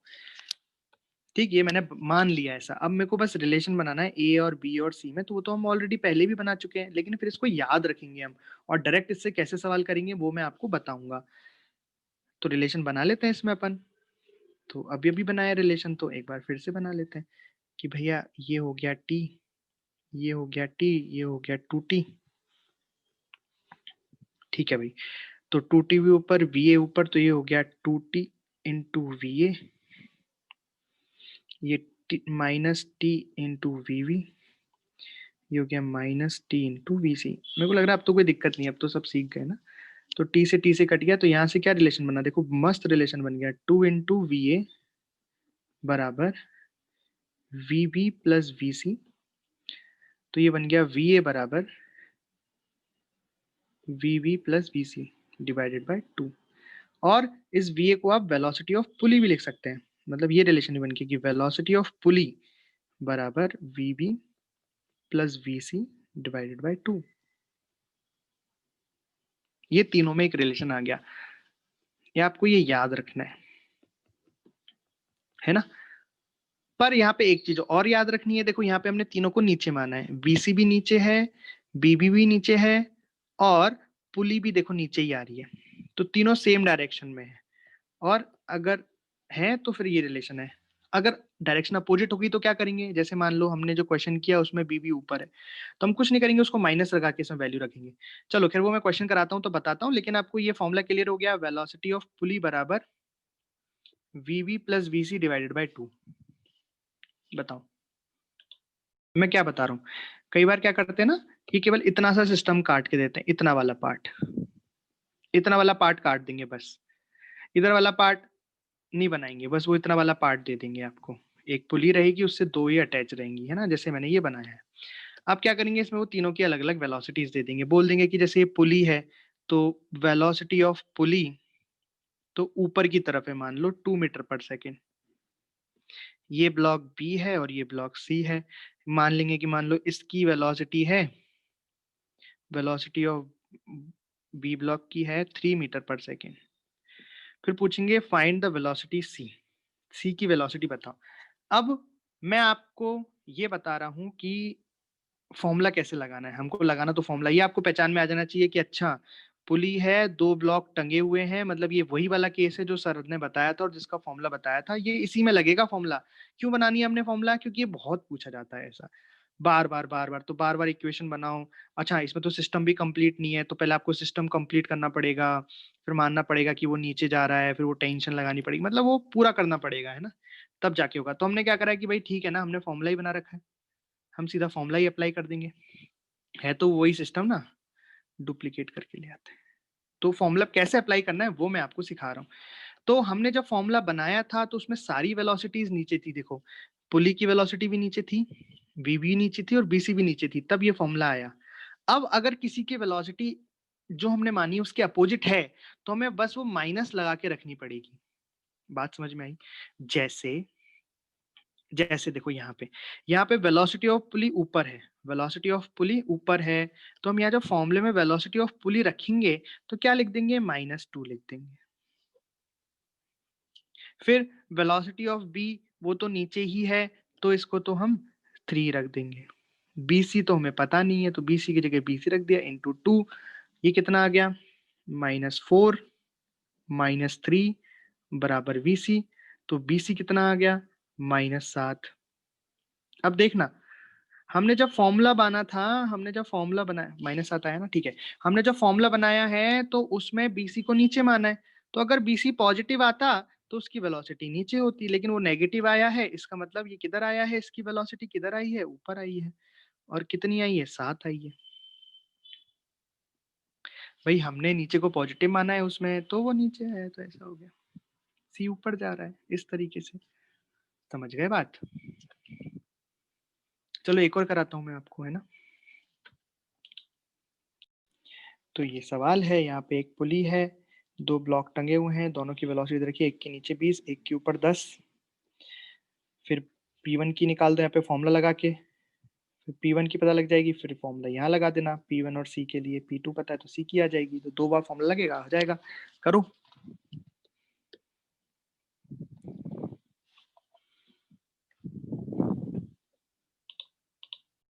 ठीक, ये मैंने मान लिया ऐसा। अब मेरे को बस रिलेशन बनाना है ए और बी और सी में, तो वो तो हम ऑलरेडी पहले भी बना चुके हैं, लेकिन फिर इसको याद रखेंगे हम, और डायरेक्ट इससे कैसे सवाल करेंगे वो मैं आपको बताऊंगा। तो रिलेशन बना लेते हैं इसमें अपन। तो अभी अभी बनाया रिलेशन, तो एक बार फिर से बना लेते हैं कि भैया ये हो गया टी, ये हो गया टी, ये हो गया 2t। ठीक है भाई, तो 2t भी ऊपर, वी ए ऊपर, तो ये हो गया 2t इंटू वी ए, ये -t इंटू वी, ये हो गया -t इंटू वी सी। मेरे को लग रहा है अब तो कोई दिक्कत नहीं है, अब तो सब सीख गए ना। तो t से कट गया, तो यहाँ से क्या रिलेशन बना, देखो मस्त रिलेशन बन गया, 2 इंटू वी ए बराबर V B plus V C. तो ये बन गया वी ए बराबर V B plus V C divided by 2। और इस वी ए को आप वेलोसिटी ऑफ पुली भी लिख सकते हैं, मतलब ये रिलेशन बन गया कि वेलोसिटी ऑफ पुली बराबर V B plus V C divided by 2। ये तीनों में एक रिलेशन आ गया, ये आपको ये याद रखना है ना। पर यहाँ पे एक चीज और याद रखनी है, देखो यहाँ पे हमने तीनों को नीचे माना है, वीसी भी नीचे है, बीबी भी नीचे है, और पुली भी देखो नीचे ही आ रही है, तो तीनों सेम डायरेक्शन में है। और अगर है तो फिर ये रिलेशन है। अगर डायरेक्शन अपोजिट होगी तो क्या करेंगे, जैसे मान लो हमने जो क्वेश्चन किया उसमें बी भी ऊपर है, तो हम कुछ नहीं करेंगे, उसको माइनस लगा के इसमें वैल्यू रखेंगे। चलो खैर वो मैं क्वेश्चन कराता हूँ तो बताता हूँ, लेकिन आपको ये फॉर्मूला क्लियर हो गया, वेलोसिटी ऑफ पुली बराबर वीवी प्लस वीसी डिवाइडेड बाय 2। बताओ मैं क्या बता रहा हूँ। कई बार क्या करते हैं ना कि केवल इतना सा सिस्टम काट के देते हैं, इतना वाला पार्ट, इतना वाला पार्ट काट देंगे बस, इधर वाला पार्ट नहीं बनाएंगे, बस वो इतना वाला पार्ट दे देंगे आपको। एक पुली रहेगी, उससे दो ही अटैच रहेंगी, है ना, जैसे मैंने ये बनाया है। आप क्या करेंगे, इसमें वो तीनों की अलग अलग वेलोसिटीज दे देंगे, बोल देंगे कि जैसे ये पुली है तो वेलोसिटी ऑफ पुली तो ऊपर की तरफ है, मान लो 2 मीटर पर सेकेंड। ये ब्लॉक बी है और ये ब्लॉक सी है। मान लेंगे कि मान लो इसकी वेलोसिटी है, वेलोसिटी ऑफ बी ब्लॉक की है 3 मीटर पर सेकेंड। फिर पूछेंगे फाइंड द वेलोसिटी सी, सी की वेलोसिटी बताओ। अब मैं आपको ये बता रहा हूं कि फॉर्मूला कैसे लगाना है, हमको लगाना तो फॉर्मूला ये आपको पहचान में आ जाना चाहिए कि अच्छा पुली है, दो ब्लॉक टंगे हुए हैं, मतलब ये वही वाला केस है जो सर ने बताया था और जिसका फॉर्मूला बताया था, ये इसी में लगेगा फॉर्मूला। क्यों बनानी है हमने फॉर्मूला, क्योंकि ये बहुत पूछा जाता है ऐसा, बार बार बार बार, तो बार बार इक्वेशन बनाओ। अच्छा इसमें तो सिस्टम भी कंप्लीट नहीं है, तो पहले आपको सिस्टम कंप्लीट करना पड़ेगा, फिर मानना पड़ेगा कि वो नीचे जा रहा है, फिर वो टेंशन लगानी पड़ेगी, मतलब वो पूरा करना पड़ेगा, है ना, तब जाके होगा। तो हमने क्या करा है कि भाई ठीक है ना, हमने फॉर्मूला ही बना रखा है, हम सीधा फॉर्मूला ही अप्लाई कर देंगे। है तो वही सिस्टम ना, डुप्लीकेट करके ले आते हैं। तो फॉर्मूला कैसे अप्लाई करना है वो मैं आपको सिखा रहा हूँ। तो हमने जब फॉर्मूला बनाया था तो उसमें सारी वेलोसिटीज नीचे थी, देखो पुली की वेलोसिटी भी नीचे थी, वी भी नीचे थी और बीसी भी नीचे थी, तब ये फॉर्मूला आया। अब अगर किसी की वेलोसिटी जो हमने मानी उसके अपोजिट है, तो हमें बस वो माइनस लगा के रखनी पड़ेगी। बात समझ में आई? जैसे जैसे देखो यहाँ पे वेलोसिटी ऑफ पुली ऊपर है, वेलोसिटी ऑफ पुली ऊपर है, तो हम यहाँ जब फॉर्मूले में वेलोसिटी ऑफ पुली रखेंगे तो क्या लिख देंगे, -2 लिख देंगे। फिर वेलोसिटी ऑफ बी वो तो नीचे ही है, तो इसको तो हम 3 रख देंगे। बीसी तो हमें पता नहीं है, तो बीसी की जगह बीसी रख दिया इंटू 2। ये कितना आ गया, -4 -3 बराबर वीसी। तो बीसी कितना आ गया, -7। अब देखना, हमने जब फॉर्मूला बना था, हमने जब फॉर्मूला बनाया, -7 आया ना, ठीक है। हमने जब फॉर्मूला बनाया है तो उसमें बीसी को नीचे माना है, तो अगर बीसी पॉजिटिव आता तो उसकी वेलोसिटी नीचे होती, लेकिन वो नेगेटिव आया है, इसका मतलब ये किधर आया है, इसकी वेलोसिटी किधर आई है, ऊपर आई है। और कितनी आई है, 7 आई है। भाई हमने नीचे को पॉजिटिव माना है उसमें, तो वो नीचे है, तो ऐसा हो गया, सी ऊपर जा रहा है इस तरीके से। समझ गए बात? चलो एक और कराता हूँ मैं आपको, है ना। तो ये सवाल है, यहाँ पे एक पुली है, दो ब्लॉक टंगे हुए हैं, दोनों की वेलोसिटी देखिए, एक के नीचे 20, एक के ऊपर 10। फिर P1 की निकाल दो यहाँ पे फॉर्मूला लगा के, फिर P1 की पता लग जाएगी, फिर फॉर्मूला यहाँ लगा देना P1 और C के लिए, P2 पता है तो C की आ जाएगी, तो 2 बार फॉर्मूला लगेगा, आ जाएगा। करो।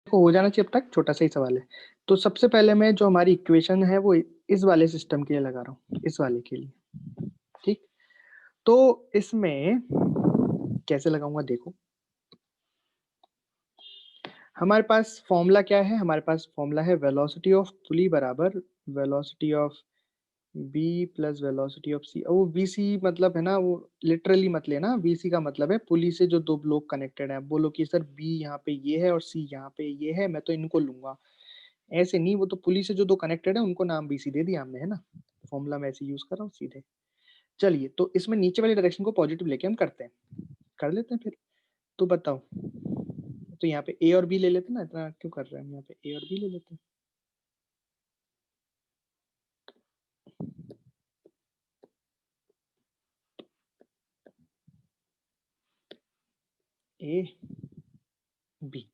हो जाना चाहिए अब तक, छोटा सा ही सवाल है। तो सबसे पहले मैं जो हमारी इक्वेशन है वो इस वाले सिस्टम के लिए लगा रहा हूँ, इस वाले के लिए, ठीक। तो इसमें कैसे लगाऊंगा देखो, हमारे पास फॉर्मूला क्या है, हमारे पास फॉर्मूला है वेलोसिटी ऑफ पुली बराबर velocity of B plus velocity of C. वो वी सी मतलब है ना, वो लिटरली मत लेना, वी सी का मतलब है पुली से जो दो ब्लॉक कनेक्टेड है। बोलो कि सर बी यहाँ पे ये है और सी यहाँ पे ये है, मैं तो इनको लूंगा, ऐसे नहीं, वो तो पुली से जो दो कनेक्टेड है उनको नाम बी सी दे दिया हमने, है ना। फॉर्मूला मैं ऐसे यूज कर रहा हूँ सीधे। चलिए तो इसमें नीचे वाली डायरेक्शन को पॉजिटिव लेके हम करते हैं, कर लेते हैं फिर। तो बताओ, तो यहाँ पे ए और बी ले लेते हैं ना, इतना क्यों कर रहे हैं हम, यहाँ पे ए और बी ले लेते हैं। ए बी,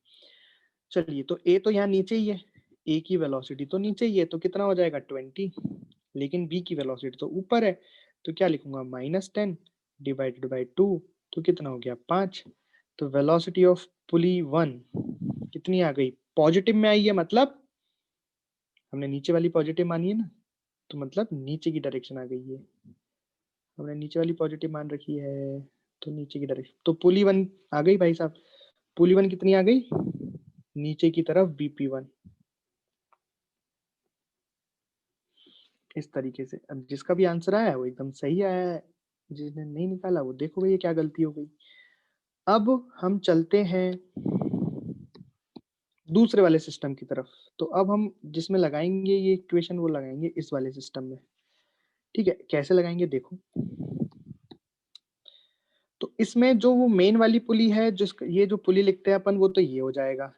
चलिए तो ए तो यहाँ नीचे ही है, ए की वेलोसिटी तो नीचे ही है, तो कितना हो जाएगा 20, लेकिन बी की वेलोसिटी तो ऊपर है, तो क्या लिखूंगा, -10 डिवाइडेड बाई 2, तो कितना हो गया 5। तो वेलोसिटी ऑफ पुली 1 कितनी आ गई, पॉजिटिव में आई है, मतलब हमने नीचे वाली पॉजिटिव मानी है ना, तो मतलब नीचे की डायरेक्शन आ गई है। हमने नीचे वाली पॉजिटिव मान रखी है, तो नीचे की डायरेक्शन, तो पुली वन आ गई भाई साहब। पुली वन कितनी आ गई? नीचे की तरफ BP1। इस तरीके से अब जिसका भी आंसर आया है वो एकदम सही आया है, जिसने नहीं निकाला वो देखो भैया क्या गलती हो गई। अब हम चलते हैं दूसरे वाले सिस्टम की तरफ। तो अब हम जिसमें लगाएंगे ये इक्वेशन वो लगाएंगे इस वाले सिस्टम में। ठीक है, कैसे लगाएंगे देखो। तो इसमें जो वो मेन वाली पुली है, जिस ये जो पुली लिखते हैं अपन, वो तो ये हो जाएगा।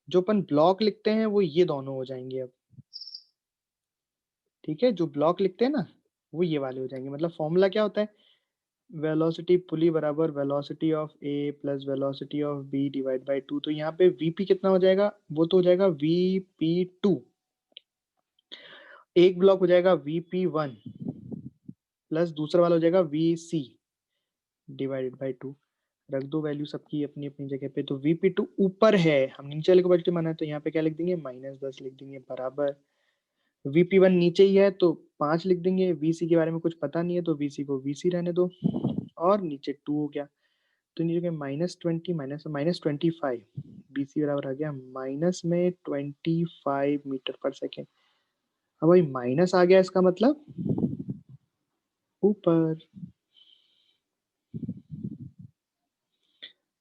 जो अपन ब्लॉक लिखते हैं वो ये दोनों हो जाएंगे अब। ठीक है, जो ब्लॉक लिखते हैं ना वो ये वाले हो जाएंगे। मतलब फॉर्मूला क्या होता है, वेलोसिटी पुली बराबर velocity of A plus velocity of B divide by 2। तो यहाँ पे वीपी कितना हो जाएगा, वो तो हो जाएगा VP2। एक ब्लॉक हो जाएगा VP1 प्लस दूसरा वाला हो जाएगा VC डिवाइडेड बाई 2। रख दो वैल्यू सबकी अपनी अपनी जगह पे। तो VP2 ऊपर है, हम नीचे वाले को पॉजिटिव माना है, तो यहाँ पे क्या लिख देंगे, -10 लिख देंगे बराबर। VP1 नीचे ही है तो 5 लिख देंगे। VC के बारे में कुछ पता नहीं है तो VC को VC रहने दो, और नीचे 2 हो गया। तो नीचे के -20 -25, BC बराबर आ गया -25 मीटर पर सेकेंड। अब भाई माइनस आ गया, इसका मतलब ऊपर।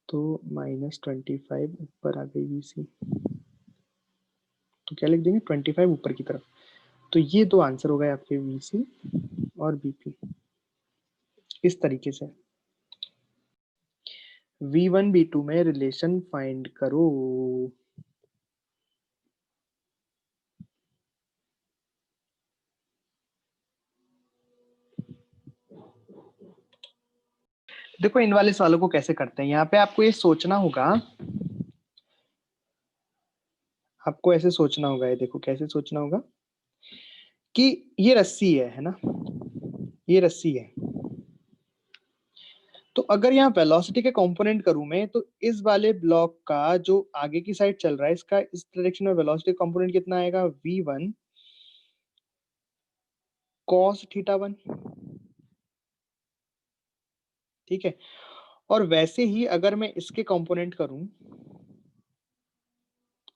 तो -25 ऊपर आ गई BC, तो क्या लिख देंगे 25 ऊपर की तरफ। तो ये दो आंसर हो गए आपके VC और BP। इस तरीके से V1 V2 में रिलेशन फाइंड करो। देखो इन वाले सवालों को कैसे करते हैं, यहाँ पे आपको ये सोचना होगा, आपको ऐसे सोचना होगा। ये देखो कैसे सोचना होगा कि ये रस्सी है ना, ये रस्सी है। तो अगर यहाँ वेलोसिटी के कंपोनेंट करूं मैं, तो इस वाले ब्लॉक का जो आगे की साइड चल रहा है, इसका इस डायरेक्शन में वेलोसिटी कंपोनेंट कितना आएगा, V1 cos θ1। ठीक है, और वैसे ही अगर मैं इसके कंपोनेंट करूं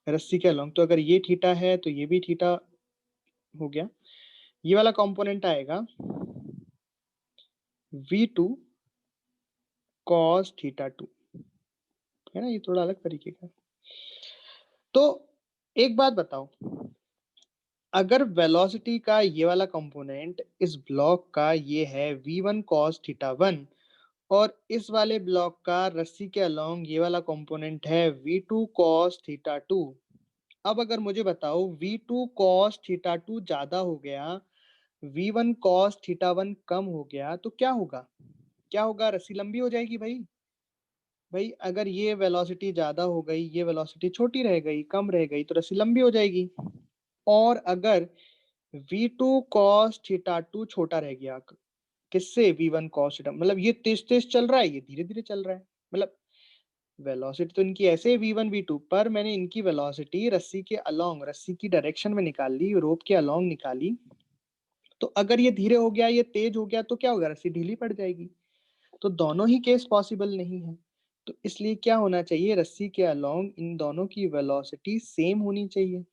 रस्सी के अलोंग, तो अगर ये थीटा है तो ये भी थीटा हो गया। ये वाला कंपोनेंट आएगा V2 cos θ2, है ना, ये थोड़ा अलग तरीके का। तो एक बात बताओ, अगर वेलोसिटी का ये वाला कंपोनेंट इस ब्लॉक का ये है V1 cos θ1, और इस वाले ब्लॉक का रस्सी के अलोंग ये वाला कंपोनेंट है V2 cos θ2। अब अगर मुझे बताओ V2 cos θ2 ज्यादा हो गया, V1 cos θ1 कम हो गया, तो क्या होगा, क्या होगा, रस्सी लंबी हो जाएगी भाई। भाई अगर ये वेलोसिटी ज्यादा हो गई, ये वेलोसिटी छोटी रह गई, कम रह गई, तो रस्सी लंबी हो जाएगी। और अगर V2 cos θ2 छोटा रह गया किससे, V1 cos θ, मतलब ये तेज तेज चल रहा है, ये धीरे धीरे चल रहा है, मतलब वेलोसिटी तो इनकी ऐसे है V1 V2, पर मैंने इनकी वेलोसिटी रस्सी के अलोंग, रस्सी की डायरेक्शन में निकाल ली, रोप के अलोंग निकाली। तो अगर ये धीरे हो गया, ये तेज हो गया, तो क्या होगा, रस्सी ढीली पड़ जाएगी। तो दोनों ही केस पॉसिबल नहीं है। तो इसलिए क्या होना चाहिए, रस्सी के अलोंग इन दोनों की वेलोसिटी सेम होनी चाहिए,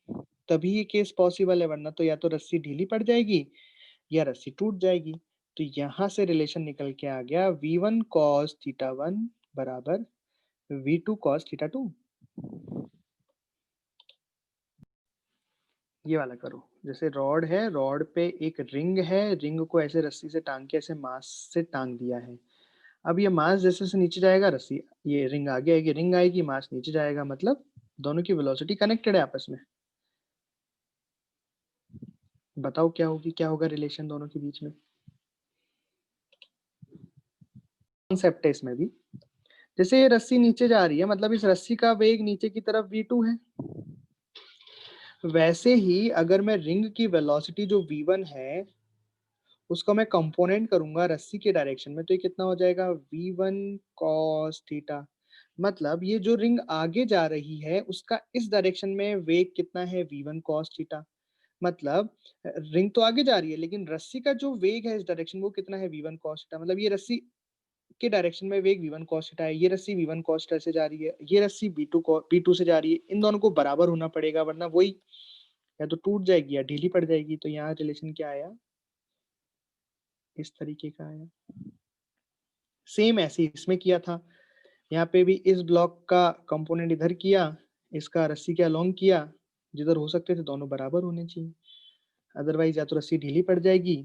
तभी ये केस पॉसिबल है, वरना तो या तो रस्सी ढीली पड़ जाएगी या रस्सी टूट जाएगी। तो यहां से रिलेशन निकल के आ गया V1 cos θ1 बराबर V2 cos θ2। ये वाला करो, जैसे रॉड है, रॉड पे एक रिंग है, रिंग को ऐसे रस्सी से टांग के ऐसे मास से टांग दिया है। अब ये मास जैसे से नीचे जाएगा, रस्सी, ये रिंग आगे आएगी, रिंग आएगी, मास नीचे जाएगा, मतलब दोनों की वेलोसिटी कनेक्टेड है आपस में। बताओ क्या होगी, क्या होगा रिलेशन दोनों के बीच में। कॉन्सेप्ट है इसमें भी, जैसे ये रस्सी नीचे जा रही है, मतलब इस रस्सी का वेग नीचे की तरफ V2 है। वैसे ही अगर मैं रिंग की वेलोसिटी जो V1 है उसको मैं कंपोनेंट करूंगा रस्सी के डायरेक्शन में, तो ये कितना हो जाएगा, V1 cos θ। मतलब ये जो रिंग आगे जा रही है उसका इस डायरेक्शन में वेग कितना है, V1 cos θ। मतलब रिंग तो आगे जा रही है, लेकिन रस्सी का जो वेग है इस डायरेक्शन वो कितना है v1 cos थीटा। मतलब ये रस्सी के डायरेक्शन में वेग v1 cos थीटा है, ये रस्सी v1 cos थीटा से जा रही है, ये रस्सी b2 से जा रही है। इन दोनों को बराबर होना पड़ेगा, वरना वही या तो टूट जाएगी या ढीली पड़ जाएगी। तो यहाँ रिलेशन क्या आया, इस तरीके का आया। सेम ऐसे ही इसमें किया था, यहाँ पे भी इस ब्लॉक का कंपोनेंट इधर किया, इसका रस्सी के अलोंग किया, जिधर हो सकते थे दोनों बराबर होने चाहिए। अदरवाइज या तो रस्सी ढीली पड़ जाएगी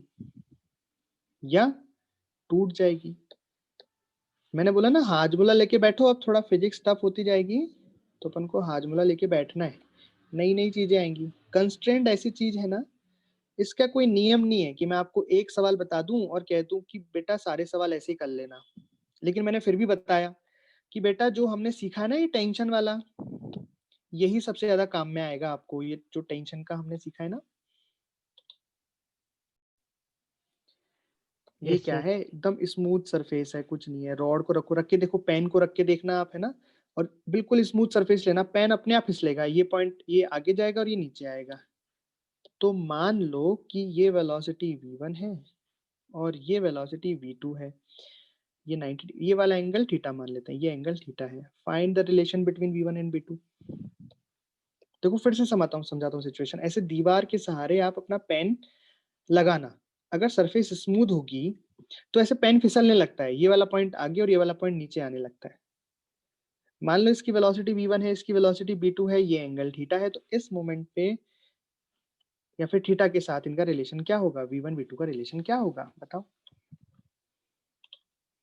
या टूट जाएगी। मैंने बोला ना हाजमोला लेके बैठो, अब थोड़ा फिजिक्स टफ होती जाएगी तो अपन को हाजमोला लेके बैठना है, नई नई चीजें आएंगी। कंस्ट्रेंट ऐसी चीज है ना, इसका कोई नियम नहीं है कि मैं आपको एक सवाल बता दूं और कह दूं कि बेटा सारे सवाल ऐसे ही कर लेना। लेकिन मैंने फिर भी बताया कि बेटा जो हमने सीखा है ना ये टेंशन वाला, यही सबसे ज्यादा काम में आएगा आपको। ये जो टेंशन का हमने सीखा है ना, ये यस क्या सर। है, एकदम स्मूथ सरफेस है, कुछ नहीं है। रॉड को रखो, रख के देखो, पेन को रख के देखना आप, है ना, और बिल्कुल स्मूथ सरफेस लेना, पेन अपने आप फिसलेगा, ये पॉइंट ये आगे जाएगा और ये नीचे आएगा। तो मान लो कि ये वेलोसिटी v1 है और ये वेलोसिटी v2 है, ये 90, ये वाला एंगल थीटा मान लेते हैं, ये एंगल थीटा है। Find the relation between v1 and v2। देखो फिर से समझाता हूँ सिचुएशन। ऐसे दीवार के सहारे आप अपना पेन लगाना, अगर सरफेस स्मूथ होगी तो ऐसे पेन फिसलने लगता है, ये वाला पॉइंट आगे और ये वाला पॉइंट नीचे आने लगता है। मान लो इसकी वेलोसिटी v1 है, इसकी वेलोसिटी v2 है, ये एंगल थीटा है, तो इस मोमेंट पे या फिर थीटा के साथ इनका रिलेशन क्या होगा, v1 v2 का रिलेशन क्या होगा बताओ।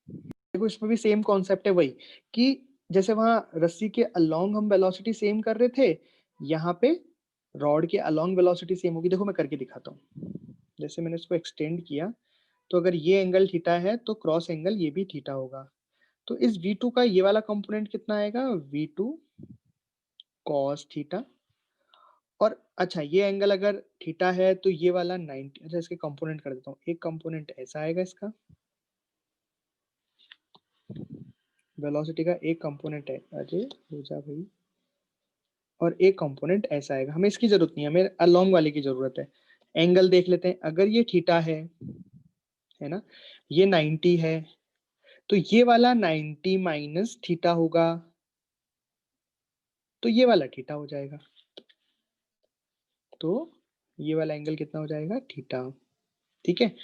देखो इसमें भी सेम कॉन्सेप्ट है, वही कि जैसे वहां रस्सी के अलोंग हम वेलोसिटी सेम कर रहे थे, यहाँ पे रॉड के अलोंग वेलोसिटी सेम होगी। देखो मैं करके दिखाता हूँ। जैसे मैंने इसको एक्सटेंड किया, तो अगर ये एंगल थीटा है तो क्रॉस एंगल ये भी थीटा होगा। तो इस v2 का ये वाला कंपोनेंट कितना आएगा, v2 cos थीटा। और अच्छा ये एंगल अगर थीटा है तो ये वाला 90, अच्छा इसके कंपोनेंट कर देता हूँ। एक कंपोनेंट ऐसा आएगा इसका, वेलोसिटी का एक कंपोनेंट है, अजय हो जा भाई, और एक कंपोनेंट ऐसा आएगा। हमें इसकी जरूरत नहीं है, हमें अलोंग वाले की जरूरत है। एंगल देख लेते हैं, अगर ये थीटा है ना, ये 90 है, तो ये वाला 90 माइनस थीटा होगा, तो ये वाला थीटा हो जाएगा। तो ये वाला एंगल कितना हो जाएगा, थीटा। ठीक है,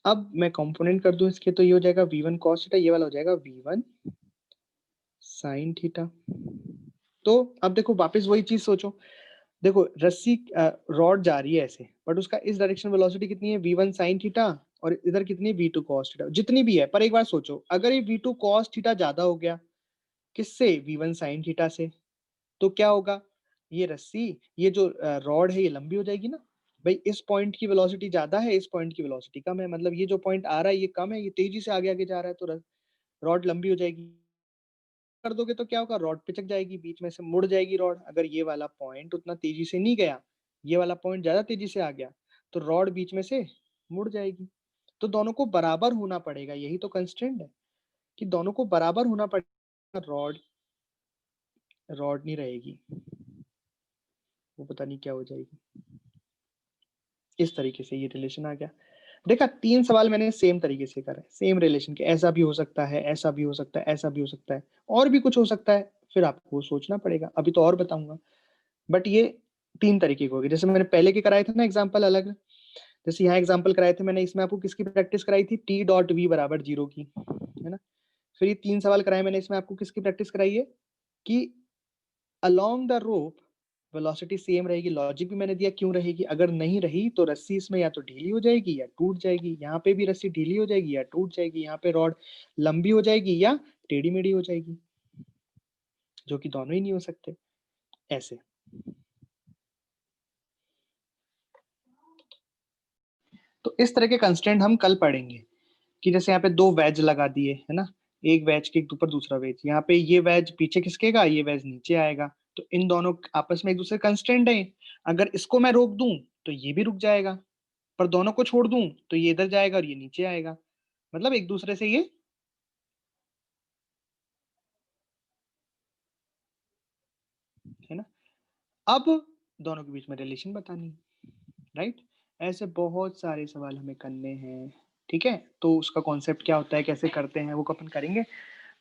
अब मैं कंपोनेंट कर दूं इसके, तो ये हो जाएगा v1 cos थीटा, ये वाला हो जाएगा v1 sin थीटा। तो अब देखो वापस वही चीज सोचो, देखो रस्सी रॉड जा रही है ऐसे, बट उसका इस डायरेक्शन वेलोसिटी कितनी है, v1 sin थीटा, और इधर कितनी है, v2 cos थीटा। जितनी भी है, पर एक बार सोचो अगर ये v2 cos थीटा ज्यादा हो गया किससे, v1 sin थीटा से, तो क्या होगा, ये रस्सी, ये जो रॉड है ये लंबी हो जाएगी ना। भाई इस पॉइंट की वेलोसिटी ज्यादा है, इस पॉइंट की वेलोसिटी कम है, मतलब ये जो पॉइंट आ रहा है ये कम है, ये तेजी से आगे आगे जा रहा है, तो रॉड लंबी हो जाएगी। कर दोगे तो क्या होगा, रॉड पिचक जाएगी, बीच में से मुड़ जाएगी रॉड। अगर ये वाला पॉइंट उतना तेजी से नहीं गया, ये वाला पॉइंट ज्यादा तेजी से आ गया, तो रॉड बीच में से मुड़ जाएगी। तो दोनों को बराबर होना पड़ेगा, यही तो कंस्ट्रेंट है कि दोनों को बराबर होना पड़ेगा। रॉड रॉड नहीं रहेगी, वो पता नहीं क्या हो जाएगी। इस तरीके से ये रिलेशन आ गया। देखा, 3 सवाल मैंने सेम तरीके से करे, सेम रिलेशन के, ऐसा भी हो सकता है, ऐसा भी हो सकता है, ऐसा भी हो सकता है, और भी कुछ हो सकता है, फिर आपको सोचना पड़ेगा। अभी तो और बताऊंगा, बट ये 3 तरीके के हो गए। जैसे मैंने पहले के कराए थे ना एग्जाम्पल अलग, जैसे यहाँ एग्जाम्पल कराए थे मैंने, इसमें आपको किसकी प्रैक्टिस कराई थी, टी डॉट वी बराबर 0 की, है ना। फिर ये 3 सवाल कराए मैंने, इसमें आपको किसकी प्रैक्टिस कराई है कि along the rope velocity same रहेगी। लॉजिक भी मैंने दिया क्यों रहेगी, अगर नहीं रही तो रस्सी इसमें या तो ढीली हो जाएगी या टूट जाएगी। यहाँ पे भी रस्सी ढीली हो जाएगी या टूट जाएगी, यहाँ पे रॉड लंबी हो जाएगी या टेढ़ी मेढ़ी हो जाएगी, जो कि दोनों ही नहीं हो सकते ऐसे। तो इस तरह के कंस्ट्रेंट हम कल पढ़ेंगे कि जैसे यहाँ पे 2 वेज लगा दिए, है ना, एक वेज के ऊपर दूसरा वेज, यहाँ पे ये वेज पीछे खिसकेगा, ये वेज नीचे आएगा, तो इन दोनों आपस में एक दूसरे कंस्ट्रेंट है। अगर इसको मैं रोक दूं तो ये भी रुक जाएगा, पर दोनों को छोड़ दूं तो ये इधर जाएगा और ये नीचे आएगा, मतलब एक दूसरे से ये, है ना। अब दोनों के बीच में रिलेशन बतानी है। राइट? ऐसे बहुत सारे सवाल हमें करने हैं, ठीक है? तो उसका कॉन्सेप्ट क्या होता है, कैसे करते हैं, वो अपन करेंगे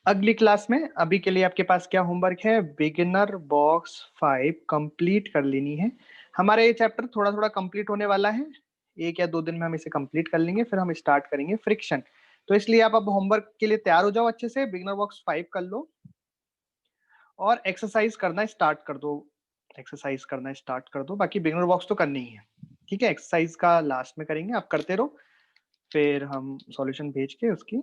अगली क्लास में। अभी के लिए आपके पास क्या होमवर्क है, बिगिनर बॉक्स 5 कंप्लीट कर लेनी है। हमारा ये चैप्टर थोड़ा-थोड़ा कंप्लीट होने वाला है। 1 या 2 दिन में हम इसे कंप्लीट कर लेंगे, फिर हम स्टार्ट करेंगे फ्रिक्शन। तो इसलिए आप अब होमवर्क के लिए तैयार हो जाओ अच्छे से, बिगिनर बॉक्स 5 कर लो और एक्सरसाइज करना स्टार्ट कर दो। एक्सरसाइज करना स्टार्ट कर दो, बाकी बिगिनर बॉक्स तो करनी ही है। ठीक है? एक्सरसाइज का लास्ट में करेंगे, आप करते रहो, फिर हम सॉल्यूशन भेज के उसकी